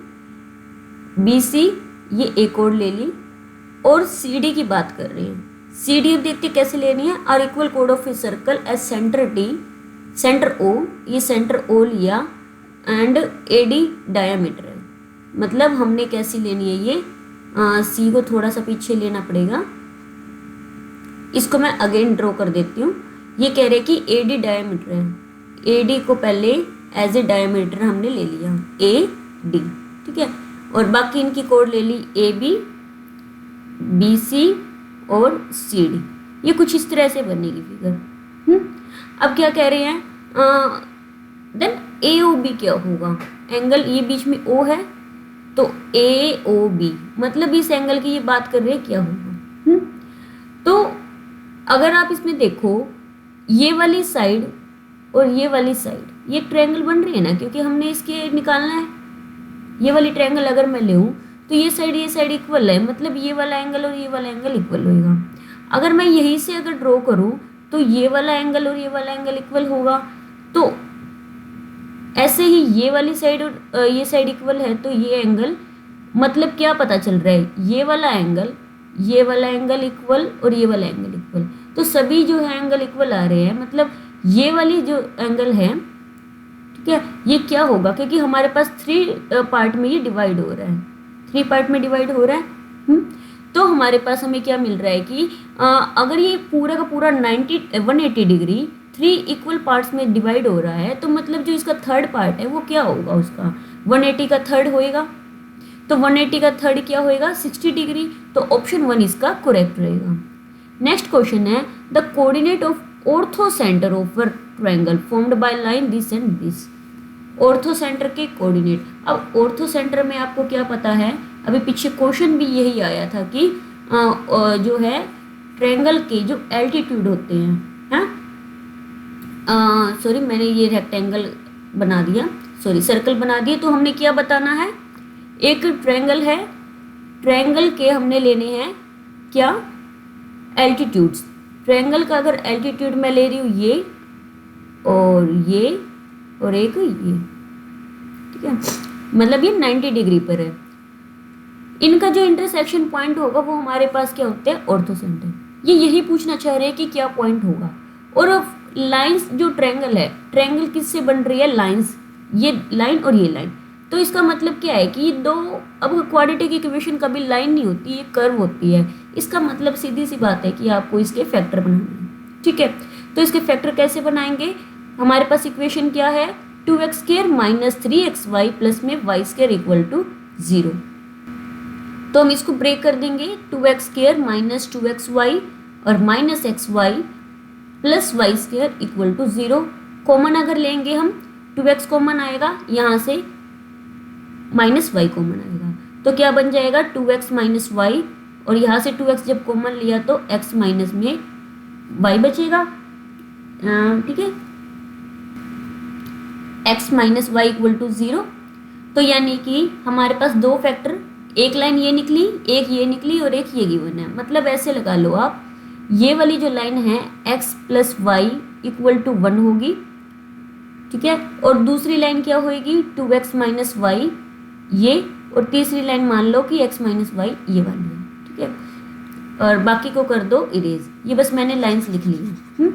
BC ये A कोड ले ली, और CD की बात कर रहे हैं, CD अब देखते कैसे लेनी है, आर इक्वल कोड of a circle as centre D centre O, ये सेंटर O लिया, एंड AD डायामीटर है, मतलब हमने कैसी लेनी है ये, C को थोड़ा सा पीछे लेना पड़ेगा, इसको मैं अगेन ड्रॉ कर देती हूँ, ये कह रहे कि AD डायामीटर है, AD को पहले एज ए डायमीटर हमने ले लिया AD, ठीक है, और बाकी इनकी कोड ले ली AB BC और CD, ये कुछ इस तरह से बनेगी फिगर। अब क्या कह रहे हैं, देन AOB क्या होगा, एंगल ये बीच में O है, तो AOB मतलब इस एंगल की ये बात कर रहे हैं क्या होगा। तो अगर आप इसमें देखो, ये वाली साइड और ये वाली साइड ये ट्रायंगल बन रही है ना, क्योंकि हमने इसके निकालना है, ये वाली ट्रायंगल अगर मैं लूँ तो ये साइड इक्वल है, मतलब ये वाला एंगल और ये वाला एंगल इक्वल होगा। अगर मैं यहीं से अगर ड्रॉ करूँ तो ये वाला एंगल और ये वाला एंगल इक्वल होगा, तो ऐसे ही ये वाली साइड और ये साइड इक्वल है, तो ये एंगल, मतलब क्या पता चल रहा है, ये वाला एंगल इक्वल और ये वाला एंगल इक्वल, तो सभी जो है एंगल इक्वल आ रहे हैं, मतलब ये वाली जो एंगल है, ठीक है, ये क्या होगा, क्योंकि हमारे पास 3 पार्ट में ये डिवाइड हो रहा है, 3 पार्ट में डिवाइड हो रहा है, तो हमारे पास हमें क्या मिल रहा है कि अगर ये पूरा का पूरा 180 डिग्री 3 इक्वल पार्ट्स में डिवाइड हो रहा है, तो मतलब जो इसका थर्ड पार्ट है वो क्या होगा, उसका 180 का थर्ड होएगा। तो 180 का थर्ड क्या होएगा, 60 डिग्री। तो ऑप्शन 1 इसका करेक्ट रहेगा। नेक्स्ट क्वेश्चन है, the coordinate of ortho centre of a triangle formed by line this and this. Ortho centre के कोऑर्डिनेट। अब ऑर्थो सेंटर में आपको क्या पता है, अभी पीछे क्वेश्चन भी यही आया था कि जो है ट्रायंगल के जो एल्टीट्यूड होते हैं, सॉरी मैंने ये रेक्टेंगल बना दिया, सॉरी सर्कल बना दिया। तो हमने क्या बताना है, एक ट्रायंगल है, ट्रायंगल के हमने लेने हैं क्या, एल्टीट्यूड्स। ट्रायंगल का अगर एल्टीट्यूड मैं ले रही हूँ ये और एक ये, ठीक है, मतलब ये 90 डिग्री पर है। इनका जो इंटरसेक्शन पॉइंट होगा वो हमारे पास क्या होते हैं, ऑर्थो सेंटर। ये यही पूछना चाह रहे हैं कि क्या पॉइंट होगा। और लाइंस जो ट्रायंगल है, ट्रायंगल किससे बन रही है, लाइंस, ये लाइन और ये लाइन। तो इसका मतलब क्या है कि ये दो, अब क्वाड्रेटिक इक्वेशन कभी लाइन नहीं होती, ये कर्व होती है। इसका मतलब सीधी सी बात है कि आपको इसके फैक्टर बनाने हैं, ठीक है। तो इसके फैक्टर कैसे बनाएंगे, हमारे पास इक्वेशन क्या है, 2x² - 3xy प्लस में y² इक्वल टू 0। तो हम इसको ब्रेक कर देंगे, 2x² - 2xy और -xy plus y² equal to 0। Common अगर लेंगे हम, 2x कॉमन आएगा, यहाँ से -y कॉमन आएगा, तो क्या बन जाएगा 2x - y, और यहाँ से 2x जब कॉमन लिया तो x माइनस में y बचेगा, ठीक है, x - y इक्वल टू 0। तो यानी कि हमारे पास दो फैक्टर, एक लाइन ये निकली, एक ये निकली और एक ये गिवन है। मतलब ऐसे लगा लो आप, ये वाली जो लाइन है x plus y equal to 1 होगी, ठीक है, और दूसरी लाइन क्या होगी, 2x - y ये, और तीसरी लाइन मान लो कि x - y ये वाली है, ठीक है, और बाकी को कर दो इरेज। ये बस मैंने लाइंस लिख ली है।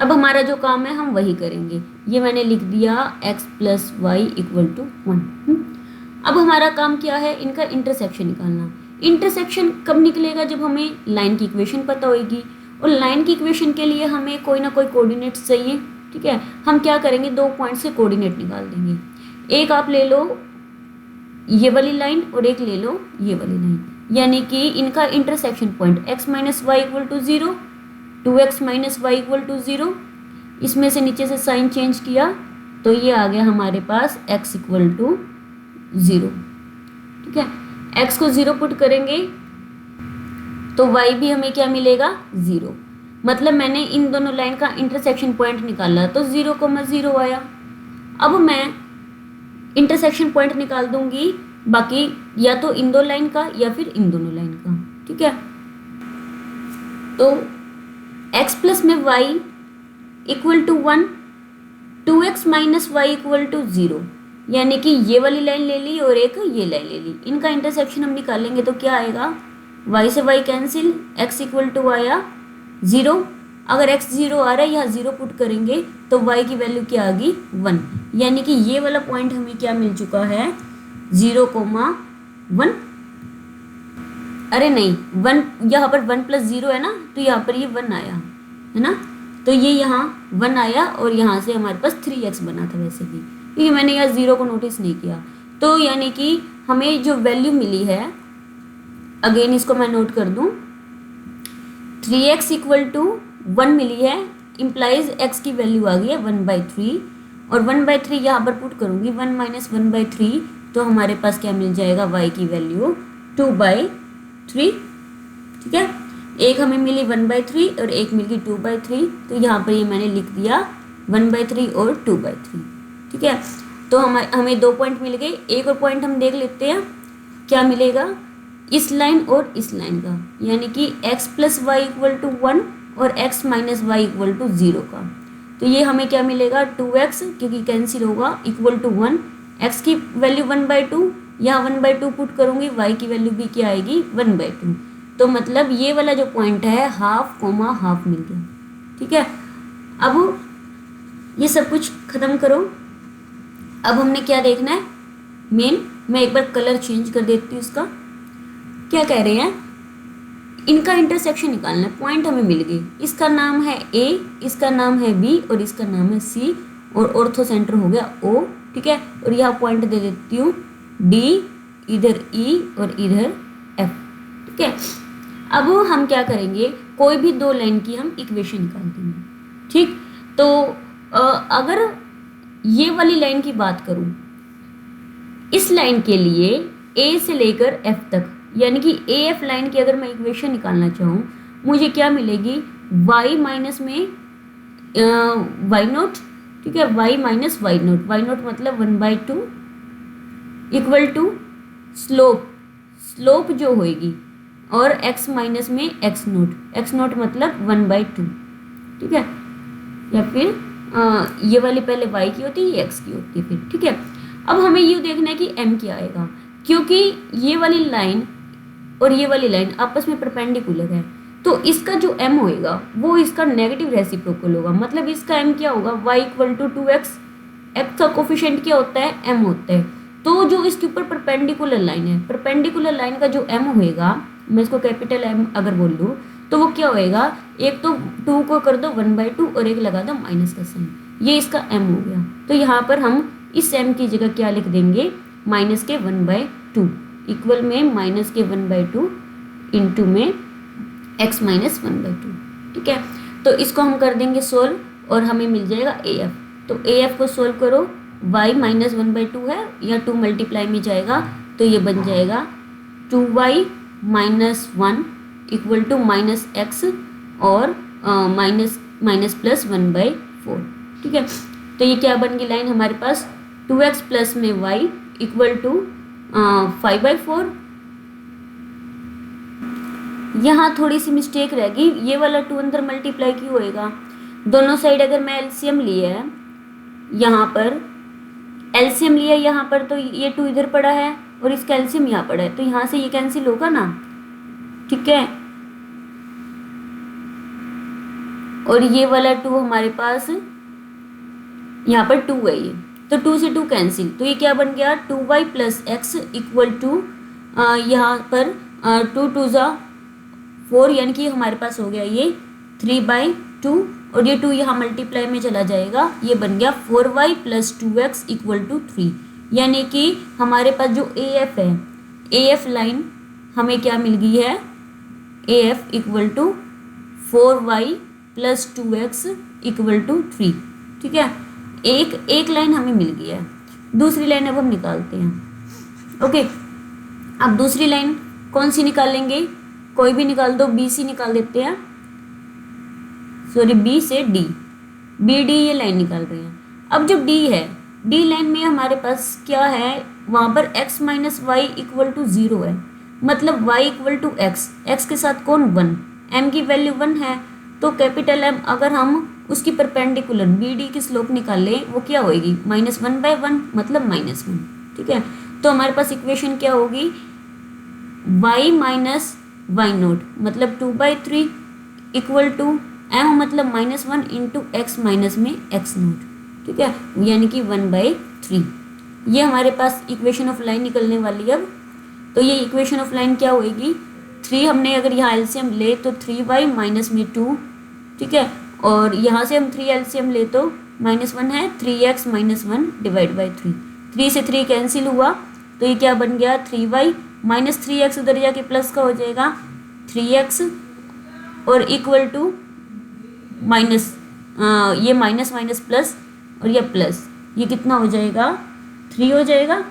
अब हमारा जो काम है हम वही करेंगे। ये मैंने लिख दिया x plus y equal to 1। अब हमारा काम क्या है, इनका इंटरसेक्शन निकालना। इंटरसेक्शन कब निकलेगा, जब हमें लाइन की इक्वेशन पता होगी, और लाइन की इक्वेशन के लिए हमें कोई ना कोई कोऑर्डिनेट्स चाहिए, ठीक है। हम क्या करेंगे, दो पॉइंट से कोऑर्डिनेट निकाल देंगे। एक आप ले लो ये वाली लाइन और एक ले लो ये वाली लाइन, यानी कि इनका intersection point x - y equal to 0, 2x - y equal to 0। इसमें से नीचे से साइन चेंज किया तो ये आ गया हमारे पास x इक्वल टू 0, ठीक है। x को 0 पुट करेंगे तो y भी हमें क्या मिलेगा, 0। मतलब मैंने इन दोनों लाइन का इंटरसेक्शन पॉइंट निकाला तो 0,0 आया। अब मैं इंटरसेक्शन पॉइंट निकाल दूंगी बाकी या तो इन दो लाइन का या फिर इन दोनों लाइन का, ठीक है। तो x प्लस में y equal to 1, 2x minus y equal to 0, यानी कि ये वाली लाइन ले ली और एक ये लाइन ले ली। इनका इंटरसेक्शन हम निकालेंगे तो क्या आएगा, y से y cancel, x equal to आया 0। अगर x 0 आ रहा है, यहाँ 0 पुट करेंगे तो y की वैल्यू क्या आ गई, 1। यानी कि ये वाला पॉइंट हमें क्या मिल चुका है, 0,1। अरे नहीं, 1 यहाँ पर 1 प्लस 0 है ना, तो यहाँ पर ये 1 आया है ना, तो ये यहाँ 1 आया और यहाँ से हमारे पास 3x बना था वैसे भी, क्योंकि मैंने यहाँ 0 को नोटिस नहीं किया। तो यानी कि हमें जो वैल्यू मिली है, अगेन इसको मैं नोट कर दूँ, 3x इक्वल टू 1 मिली है, इम्प्लाइज x की वैल्यू आ गई है 1/3, और 1/3 यहाँ पर पुट करूँगी, 1 माइनस 1/3, तो हमारे पास क्या मिल जाएगा, y की वैल्यू 2/3, ठीक है। एक हमें मिली 1/3 और एक मिल गई 2/3, तो यहाँ पर ये मैंने लिख दिया 1/3 और 2/3, ठीक है। तो हमें 2 पॉइंट मिल गए। एक और पॉइंट हम देख लेते हैं क्या मिलेगा, इस लाइन और इस लाइन का, यानी कि x plus y equal to 1 और x minus y equal to 0 का। तो ये हमें क्या मिलेगा, 2x, क्योंकि कैंसिल होगा, इक्वल टू 1, x की वैल्यू 1/2, यहाँ 1/2 पुट करूँगी, y की वैल्यू भी क्या आएगी, 1/2। तो मतलब ये वाला जो पॉइंट है हाफ कोमा हाफ मिल गया, ठीक है। अब ये सब कुछ खत्म करो। अब हमने क्या देखना है, मेन, मैं एक बार कलर चेंज कर देती हूँ इसका। क्या कह रहे हैं, इनका इंटरसेक्शन निकालना है, पॉइंट हमें मिल गई, इसका नाम है ए, इसका नाम है बी और इसका नाम है सी, और ऑर्थो सेंटर हो गया ओ, ठीक है। और यहाँ पॉइंट दे देती हूँ डी, इधर ई और इधर एफ, ठीक है। अब हम क्या करेंगे, कोई भी दो लाइन की हम इक्वेशन निकाल देंगे, ठीक। तो अगर ये वाली लाइन की बात करूं, इस लाइन के लिए ए से लेकर एफ तक, यानी कि ए एफ लाइन की अगर मैं इक्वेशन निकालना चाहूँ, मुझे क्या मिलेगी, y माइनस में वाई नोट, ठीक है, y minus y naught, y naught मतलब 1/2 इक्वल टू स्लोप, स्लोप जो होएगी, और x माइनस में x नोट, x नोट मतलब 1/2, ठीक है। या फिर ये वाली पहले y की होती है, ये x की होती है फिर, ठीक है। अब हमें ये देखना है कि m क्या आएगा, क्योंकि ये वाली लाइन और ये वाली लाइन आपस में परपेंडिकुलर है, तो इसका जो m होएगा वो इसका नेगेटिव रेसिप्रोकल होगा, मतलब इसका m क्या होगा, y equal to 2x, x का कोफिशिएंट क्या होता है, m होता है। तो जो इसके ऊपर परपेंडिकुलर लाइन है, परपेंडिकुलर लाइन का जो m होएगा, मैं इसको कैपिटल M अगर बोल दूँ तो वो क्या होएगा, एक तो 2 को कर दो 1/2 और एक लगा दो माइनस का साइन, ये इसका m हो गया। तो यहाँ पर हम इस m की जगह क्या लिख देंगे, माइनस के 1/2 इक्वल में माइनस के 1/2 इंटू में x माइनस 1/2, ठीक है। तो इसको हम कर देंगे सोल्व और हमें मिल जाएगा AF। तो AF को सोल्व करो, y माइनस 1/2 है या 2 मल्टीप्लाई में जाएगा, तो ये बन जाएगा 2y minus 1 equal to minus x और माइनस माइनस प्लस 1/4, ठीक है। तो ये क्या बन गई लाइन हमारे पास, 2x प्लस में y इक्वल टू 5/4। यहाँ थोड़ी सी मिस्टेक रहेगी, ये वाला 2 अंदर मल्टीप्लाई क्यों होएगा, दोनों साइड अगर मैं एलसीएम लिया है, यहाँ पर एलसीएम लिया यहाँ पर, तो ये 2 इधर पड़ा है और इसका एलसीएम यहाँ पड़ा है, तो यहाँ से ये कैंसिल होगा ना, ठीक है। और ये वाला 2 हमारे पास यहाँ पर 2 है, ये तो 2 से 2 कैंसिल, तो ये क्या बन गया 2y plus x equal to यहाँ पर 2 2 ज़ा 4, यानी कि हमारे पास हो गया ये 3/2 और ये 2 यहाँ मल्टीप्लाई में चला जाएगा, ये बन गया 4y plus 2x equal to 3। यानी कि हमारे पास जो AF है, AF लाइन हमें क्या मिल गई है, AF equal to 4y plus 2x equal to 3, ठीक है। एक लाइन हमें मिल गई है, दूसरी लाइन अब हम निकालते हैं, ओके। अब दूसरी लाइन कौन सी निकालेंगे, कोई भी निकाल दो, BC निकाल देते हैं, सॉरी B से D, BD ये लाइन निकाल रहे हैं। अब जो D है, D लाइन में हमारे पास क्या है, वहाँ पर x minus y equal to 0 है, मतलब y equal to x, x के साथ कौन 1, m की वैल्यू 1 है, तो कैपिटल M अगर हम उसकी परपेंडिकुलर BD की स्लोप निकालें, वो क्या होएगी, -1/1 मतलब -1, ठीक है। तो हमारे पास इक्वेशन क्या होगी, y माइनस वाई नोट मतलब 2/3 इक्वल टू m मतलब -1 इंटू एक्स माइनस में x नोट, ठीक है, यानी कि 1/3। ये हमारे पास इक्वेशन ऑफ लाइन निकलने वाली है। अब तो ये इक्वेशन ऑफ लाइन क्या होएगी, 3 हमने अगर यहाँ एलसीएम ले तो 3y माइनस में 2, ठीक है, और यहाँ से हम 3 एलसीएम ले तो -1 है, 3x माइनस 1 डिवाइड बाई 3, 3 से 3 कैंसिल हुआ, तो ये क्या बन गया 3y माइनस 3x उधर जाके प्लस का हो जाएगा 3x और इक्वल टू माइनस, ये माइनस माइनस प्लस और ये प्लस, ये कितना हो जाएगा 3 हो जाएगा,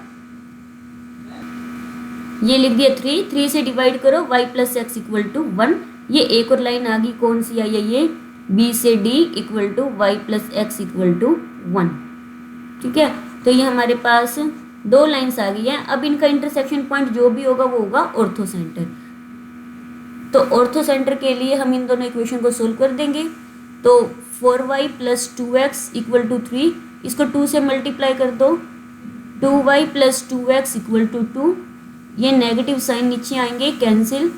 ये लिख दिया 3 से डिवाइड करो y plus x equal to 1। ये एक और लाइन आ गई, कौन सी आई है ये, B से D equal to y plus x equal to 1, ठीक है। तो ये हमारे पास 2 लाइन्स आ गई हैं। अब इनका इंटरसेक्शन पॉइंट जो भी होगा वो होगा ऑर्थो सेंटर। तो ऑर्थो सेंटर के लिए हम इन दोनों इक्वेशन को सोल्व कर देंगे। तो 4y plus 2x equal to 3, इसको 2 से मल्टीप्लाई कर दो, 2y plus 2x equal to 2, ये नेगेटिव साइन नीचे आएंगे cancel,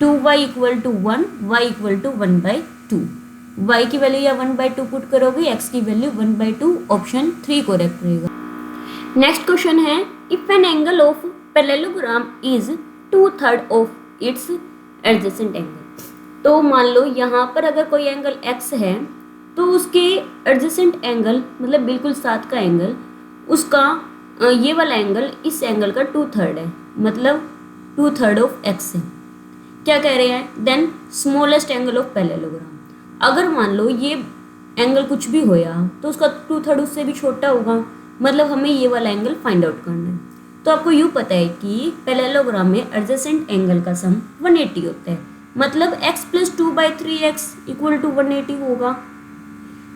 2y equal to 1, y equal to 1/2, y की वैल्यू या 1/2 पुट करोगे, x की वैल्यू 1/2, ऑप्शन 3 करेक्ट रहेगा। नेक्स्ट क्वेश्चन है, if an angle of parallelogram is 2/3 of its adjacent angle. तो मान लो यहाँ पर अगर कोई एंगल x है तो उसके एडजेसेंट एंगल मतलब बिल्कुल साथ का एंगल, उसका ये वाला एंगल इस एंगल का 2/3 है, मतलब 2/3 ऑफ x है। क्या कह रहे हैं? Then smallest angle of parallelogram. अगर मान लो ये एंगल कुछ भी होया तो उसका 2/3 उससे भी छोटा होगा, मतलब हमें ये वाला एंगल फाइंड आउट करना है। तो आपको यूँ पता है कि पैरेललोग्राम में एडजेसेंट एंगल का सम 180 होता है, मतलब x + 2/3x = 180 होगा।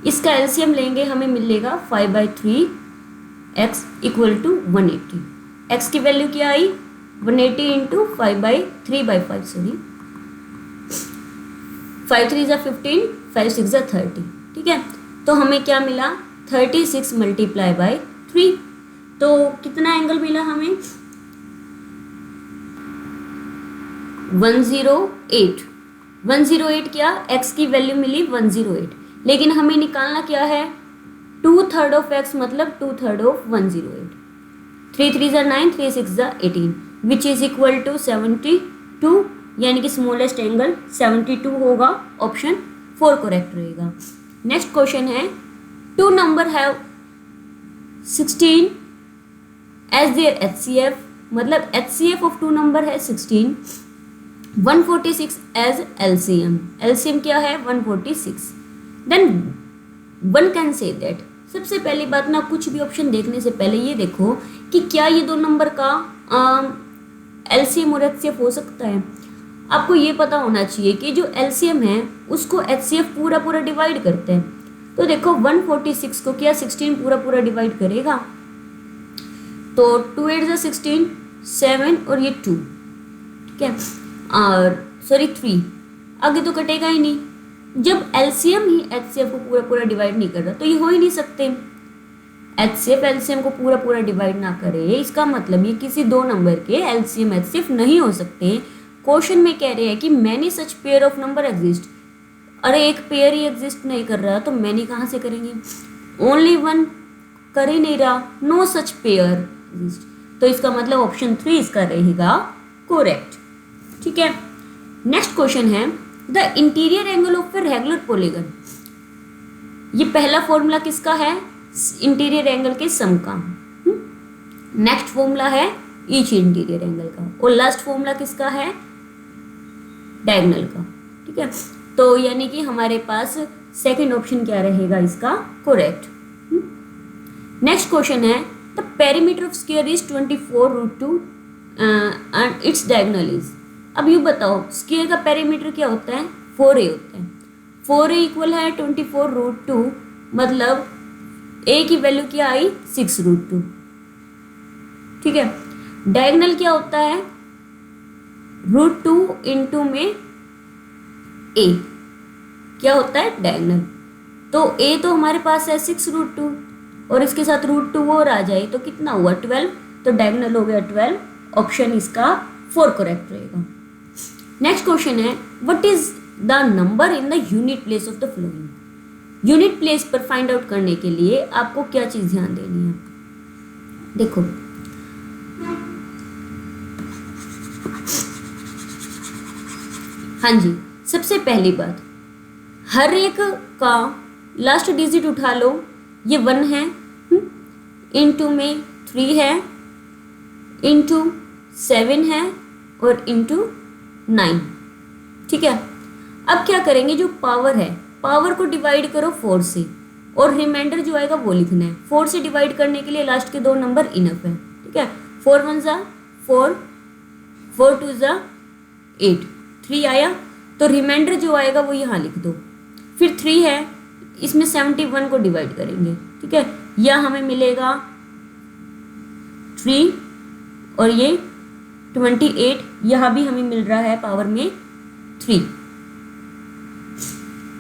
इसका एलसीएम लेंगे, हमें मिलेगा 5/3x = 180। x की वैल्यू क्या आई? 180 × 5/3/5 सॉरी 5 3 = 15, 5 6 = 30। ठीक है, तो हमें क्या मिला? 36 × 3। तो कितना एंगल मिला हमें? 108। 108 क्या? x की वैल्यू मिली 108, लेकिन हमें निकालना क्या है? 2/3 ऑफ x मतलब 2/3 of 108। 3 3 = 9, 3 6 = 18 which is equal to 72, यानी कि स्मॉलेस्ट एंगल 72 होगा। ऑप्शन 4 करेक्ट रहेगा। नेक्स्ट क्वेश्चन है, two number have 16 as their HCF, मतलब HCF ऑफ टू नंबर है 16, 146 एज LCM। LCM क्या है? 146। Then one can say that. सबसे पहली बात ना, कुछ भी ऑप्शन देखने से पहले ये देखो कि क्या ये दो नंबर का LCM और HCF हो सकता है। आपको ये पता होना चाहिए कि जो LCM है उसको HCF पूरा पूरा डिवाइड करते हैं। तो देखो 146 को क्या 16 पूरा पूरा डिवाइड करेगा? तो 2 8 = 16, 7 और ये 2, ठीक है, और सॉरी 3, आगे तो कटेगा ही नहीं। जब LCM ही HCF को पूरा पूरा डिवाइड नहीं कर रहा तो ये हो ही नहीं सकते। HCF LCM को पूरा पूरा डिवाइड ना करे, इसका मतलब ये किसी दो नंबर के LCM HCF नहीं हो सकते। क्वेश्चन में कह रहे हैं कि many such pair of number exist. अरे एक पेयर ही एग्जिस्ट नहीं कर रहा तो मैनी कहाँ से करेंगे? ओनली वन कर ही नहीं रहा, नो सच पेयर एग्जिस्ट। तो इसका मतलब ऑप्शन 3 इसका रहेगा करेक्ट। ठीक है, नेक्स्ट क्वेश्चन है, the interior angle of a regular polygon. ये पहला फॉर्मूला किसका है? इंटीरियर एंगल के सम का। नेक्स्ट फॉर्मूला है ईच इंटीरियर एंगल का, और लास्ट फॉर्मूला किसका है? डायगोनल का। ठीक है, तो यानी कि हमारे पास सेकंड ऑप्शन क्या रहेगा इसका करेक्ट। नेक्स्ट क्वेश्चन है, the perimeter of square is 24√2 and its diagonal is. अब यू बताओ स्क्वायर का पेरीमीटर क्या होता है? 4a होता है। 4a इक्वल है 24√2, मतलब a की वैल्यू क्या आई? 6√2। ठीक है, डायगोनल क्या होता है? √2 इंटू में a क्या होता है? डायगोनल। तो a तो हमारे पास है 6√2 और इसके साथ √2 और आ जाए तो कितना हुआ? 12। तो डायगोनल हो गया 12। ऑप्शन इसका 4 करेक्ट रहेगा। नेक्स्ट क्वेश्चन है, what is the number in the unit place of the flowing. Unit place पर फाइंड आउट करने के लिए आपको क्या चीज ध्यान देनी है? देखो हाँ जी, सबसे पहली बात, हर एक का लास्ट डिजिट उठा लो। ये 1 है, इनटू में 3 है, इनटू 7 है और इनटू 9। ठीक है, अब क्या करेंगे? जो पावर है, पावर को डिवाइड करो 4 से और रिमाइंडर जो आएगा वो लिखना है। 4 से डिवाइड करने के लिए लास्ट के 2 नंबर इनफ है। ठीक है, 4 1 = 4, 4 2 = 8, 3 आया तो रिमाइंडर जो आएगा वो यहाँ लिख दो। फिर 3 है, इसमें 71 को डिवाइड करेंगे। ठीक है, यह हमें मिलेगा 3 और ये 28, यहाँ भी हमें मिल रहा है पावर में 3।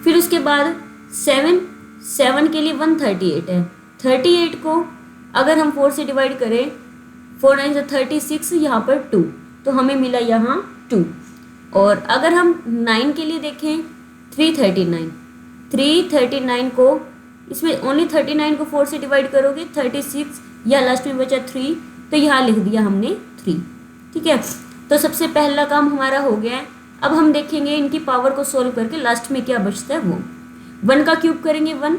फिर उसके बाद 7 के लिए 138 है। 38 को अगर हम 4 से डिवाइड करें, 4 9 = 36, यहाँ पर 2, तो हमें मिला यहाँ 2। और अगर हम 9 के लिए देखें, 339 को, इसमें ओनली 39 को 4 से डिवाइड करोगे 36, या लास्ट में बचा 3, तो यहाँ लिख दिया हमने 3। ठीक है, तो सबसे पहला काम हमारा हो गया है। अब हम देखेंगे इनकी पावर को सोल्व करके लास्ट में क्या बचता है वो। 1 का क्यूब करेंगे 1,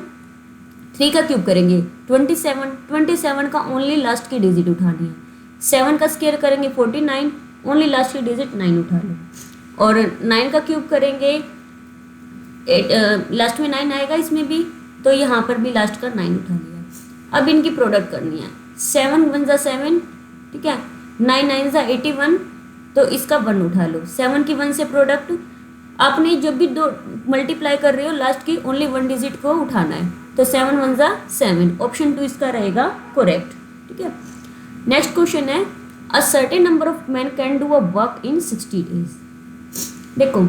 3 का क्यूब करेंगे 27 का ओनली लास्ट की डिजिट उठानी है। 7 का स्क्वायर करेंगे 49, ओनली लास्ट की डिजिट 9 उठा लो। और 9 का क्यूब करेंगे लास्ट में 9 आएगा इसमें भी, तो यहाँ पर भी लास्ट का 9 उठा लिया। अब इनकी प्रोडक्ट करनी है। 7 1 ज़ा 7, ठीक है, 9 9 ज़ा 81, तो इसका 1 उठा लो। 7 की 1 से प्रोडक्ट, आपने जब भी दो मल्टीप्लाई कर रहे हो लास्ट की ओनली 1 डिजिट को उठाना है, तो 7 1 ज़ा 7, ऑप्शन 2 इसका रहेगा करेक्ट, ठीक है। नेक्स्ट क्वेश्चन है, a certain number of man can do a work in 60 days. देखो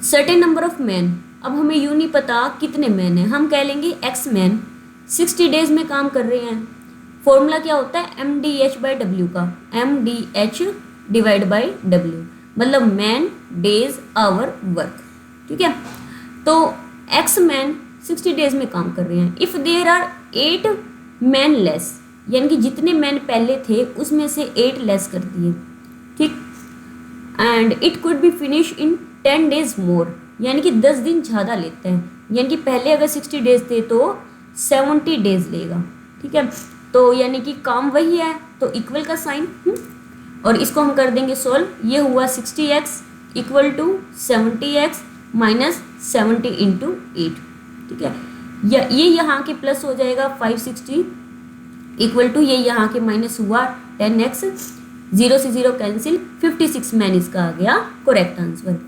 सर्टेन नंबर ऑफ मैन, अब हमें यूँ नहीं पता कितने मैन हैं, हम कह लेंगे एक्स मैन 60 डेज में काम कर रहे हैं। फॉर्मूला क्या होता है, MDH/W का, MDH डिवाइड बाई W, मतलब मैन डेज आवर वर्क, ठीक है। तो एक्स मैन 60 डेज में काम कर रहे हैं। If there are 8 man less, यानी कि जितने मैन पहले थे उसमें से 8 लेस कर दिए, ठीक। And it could be finish in 10 days more, यानी कि 10 दिन ज़्यादा लेते हैं, यानी कि पहले अगर 60 डेज थे तो 70 डेज लेगा, ठीक है। तो यानी कि काम वही है, तो इक्वल का साइन, और इसको हम कर देंगे सोल्व। ये हुआ 60x equal to 70x minus 70 into 8, ठीक है। ये यहाँ के प्लस हो जाएगा 560 इक्वल टू ये यहाँ के माइनस हुआ 10x, 0 से 0 कैंसिल, 56 मैन इसका आ गया करेक्ट आंसर।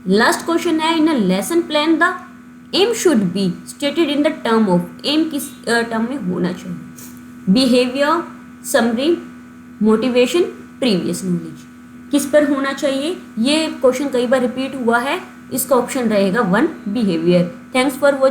लास्ट क्वेश्चन है, in a lesson plan the aim should be stated in the term of, aim किस टर्म में होना चाहिए, behaviour, summary, motivation, previous knowledge, किस पर होना चाहिए। ये क्वेश्चन कई बार रिपीट हुआ है, इसका ऑप्शन रहेगा 1 बिहेवियर। Thanks for watching.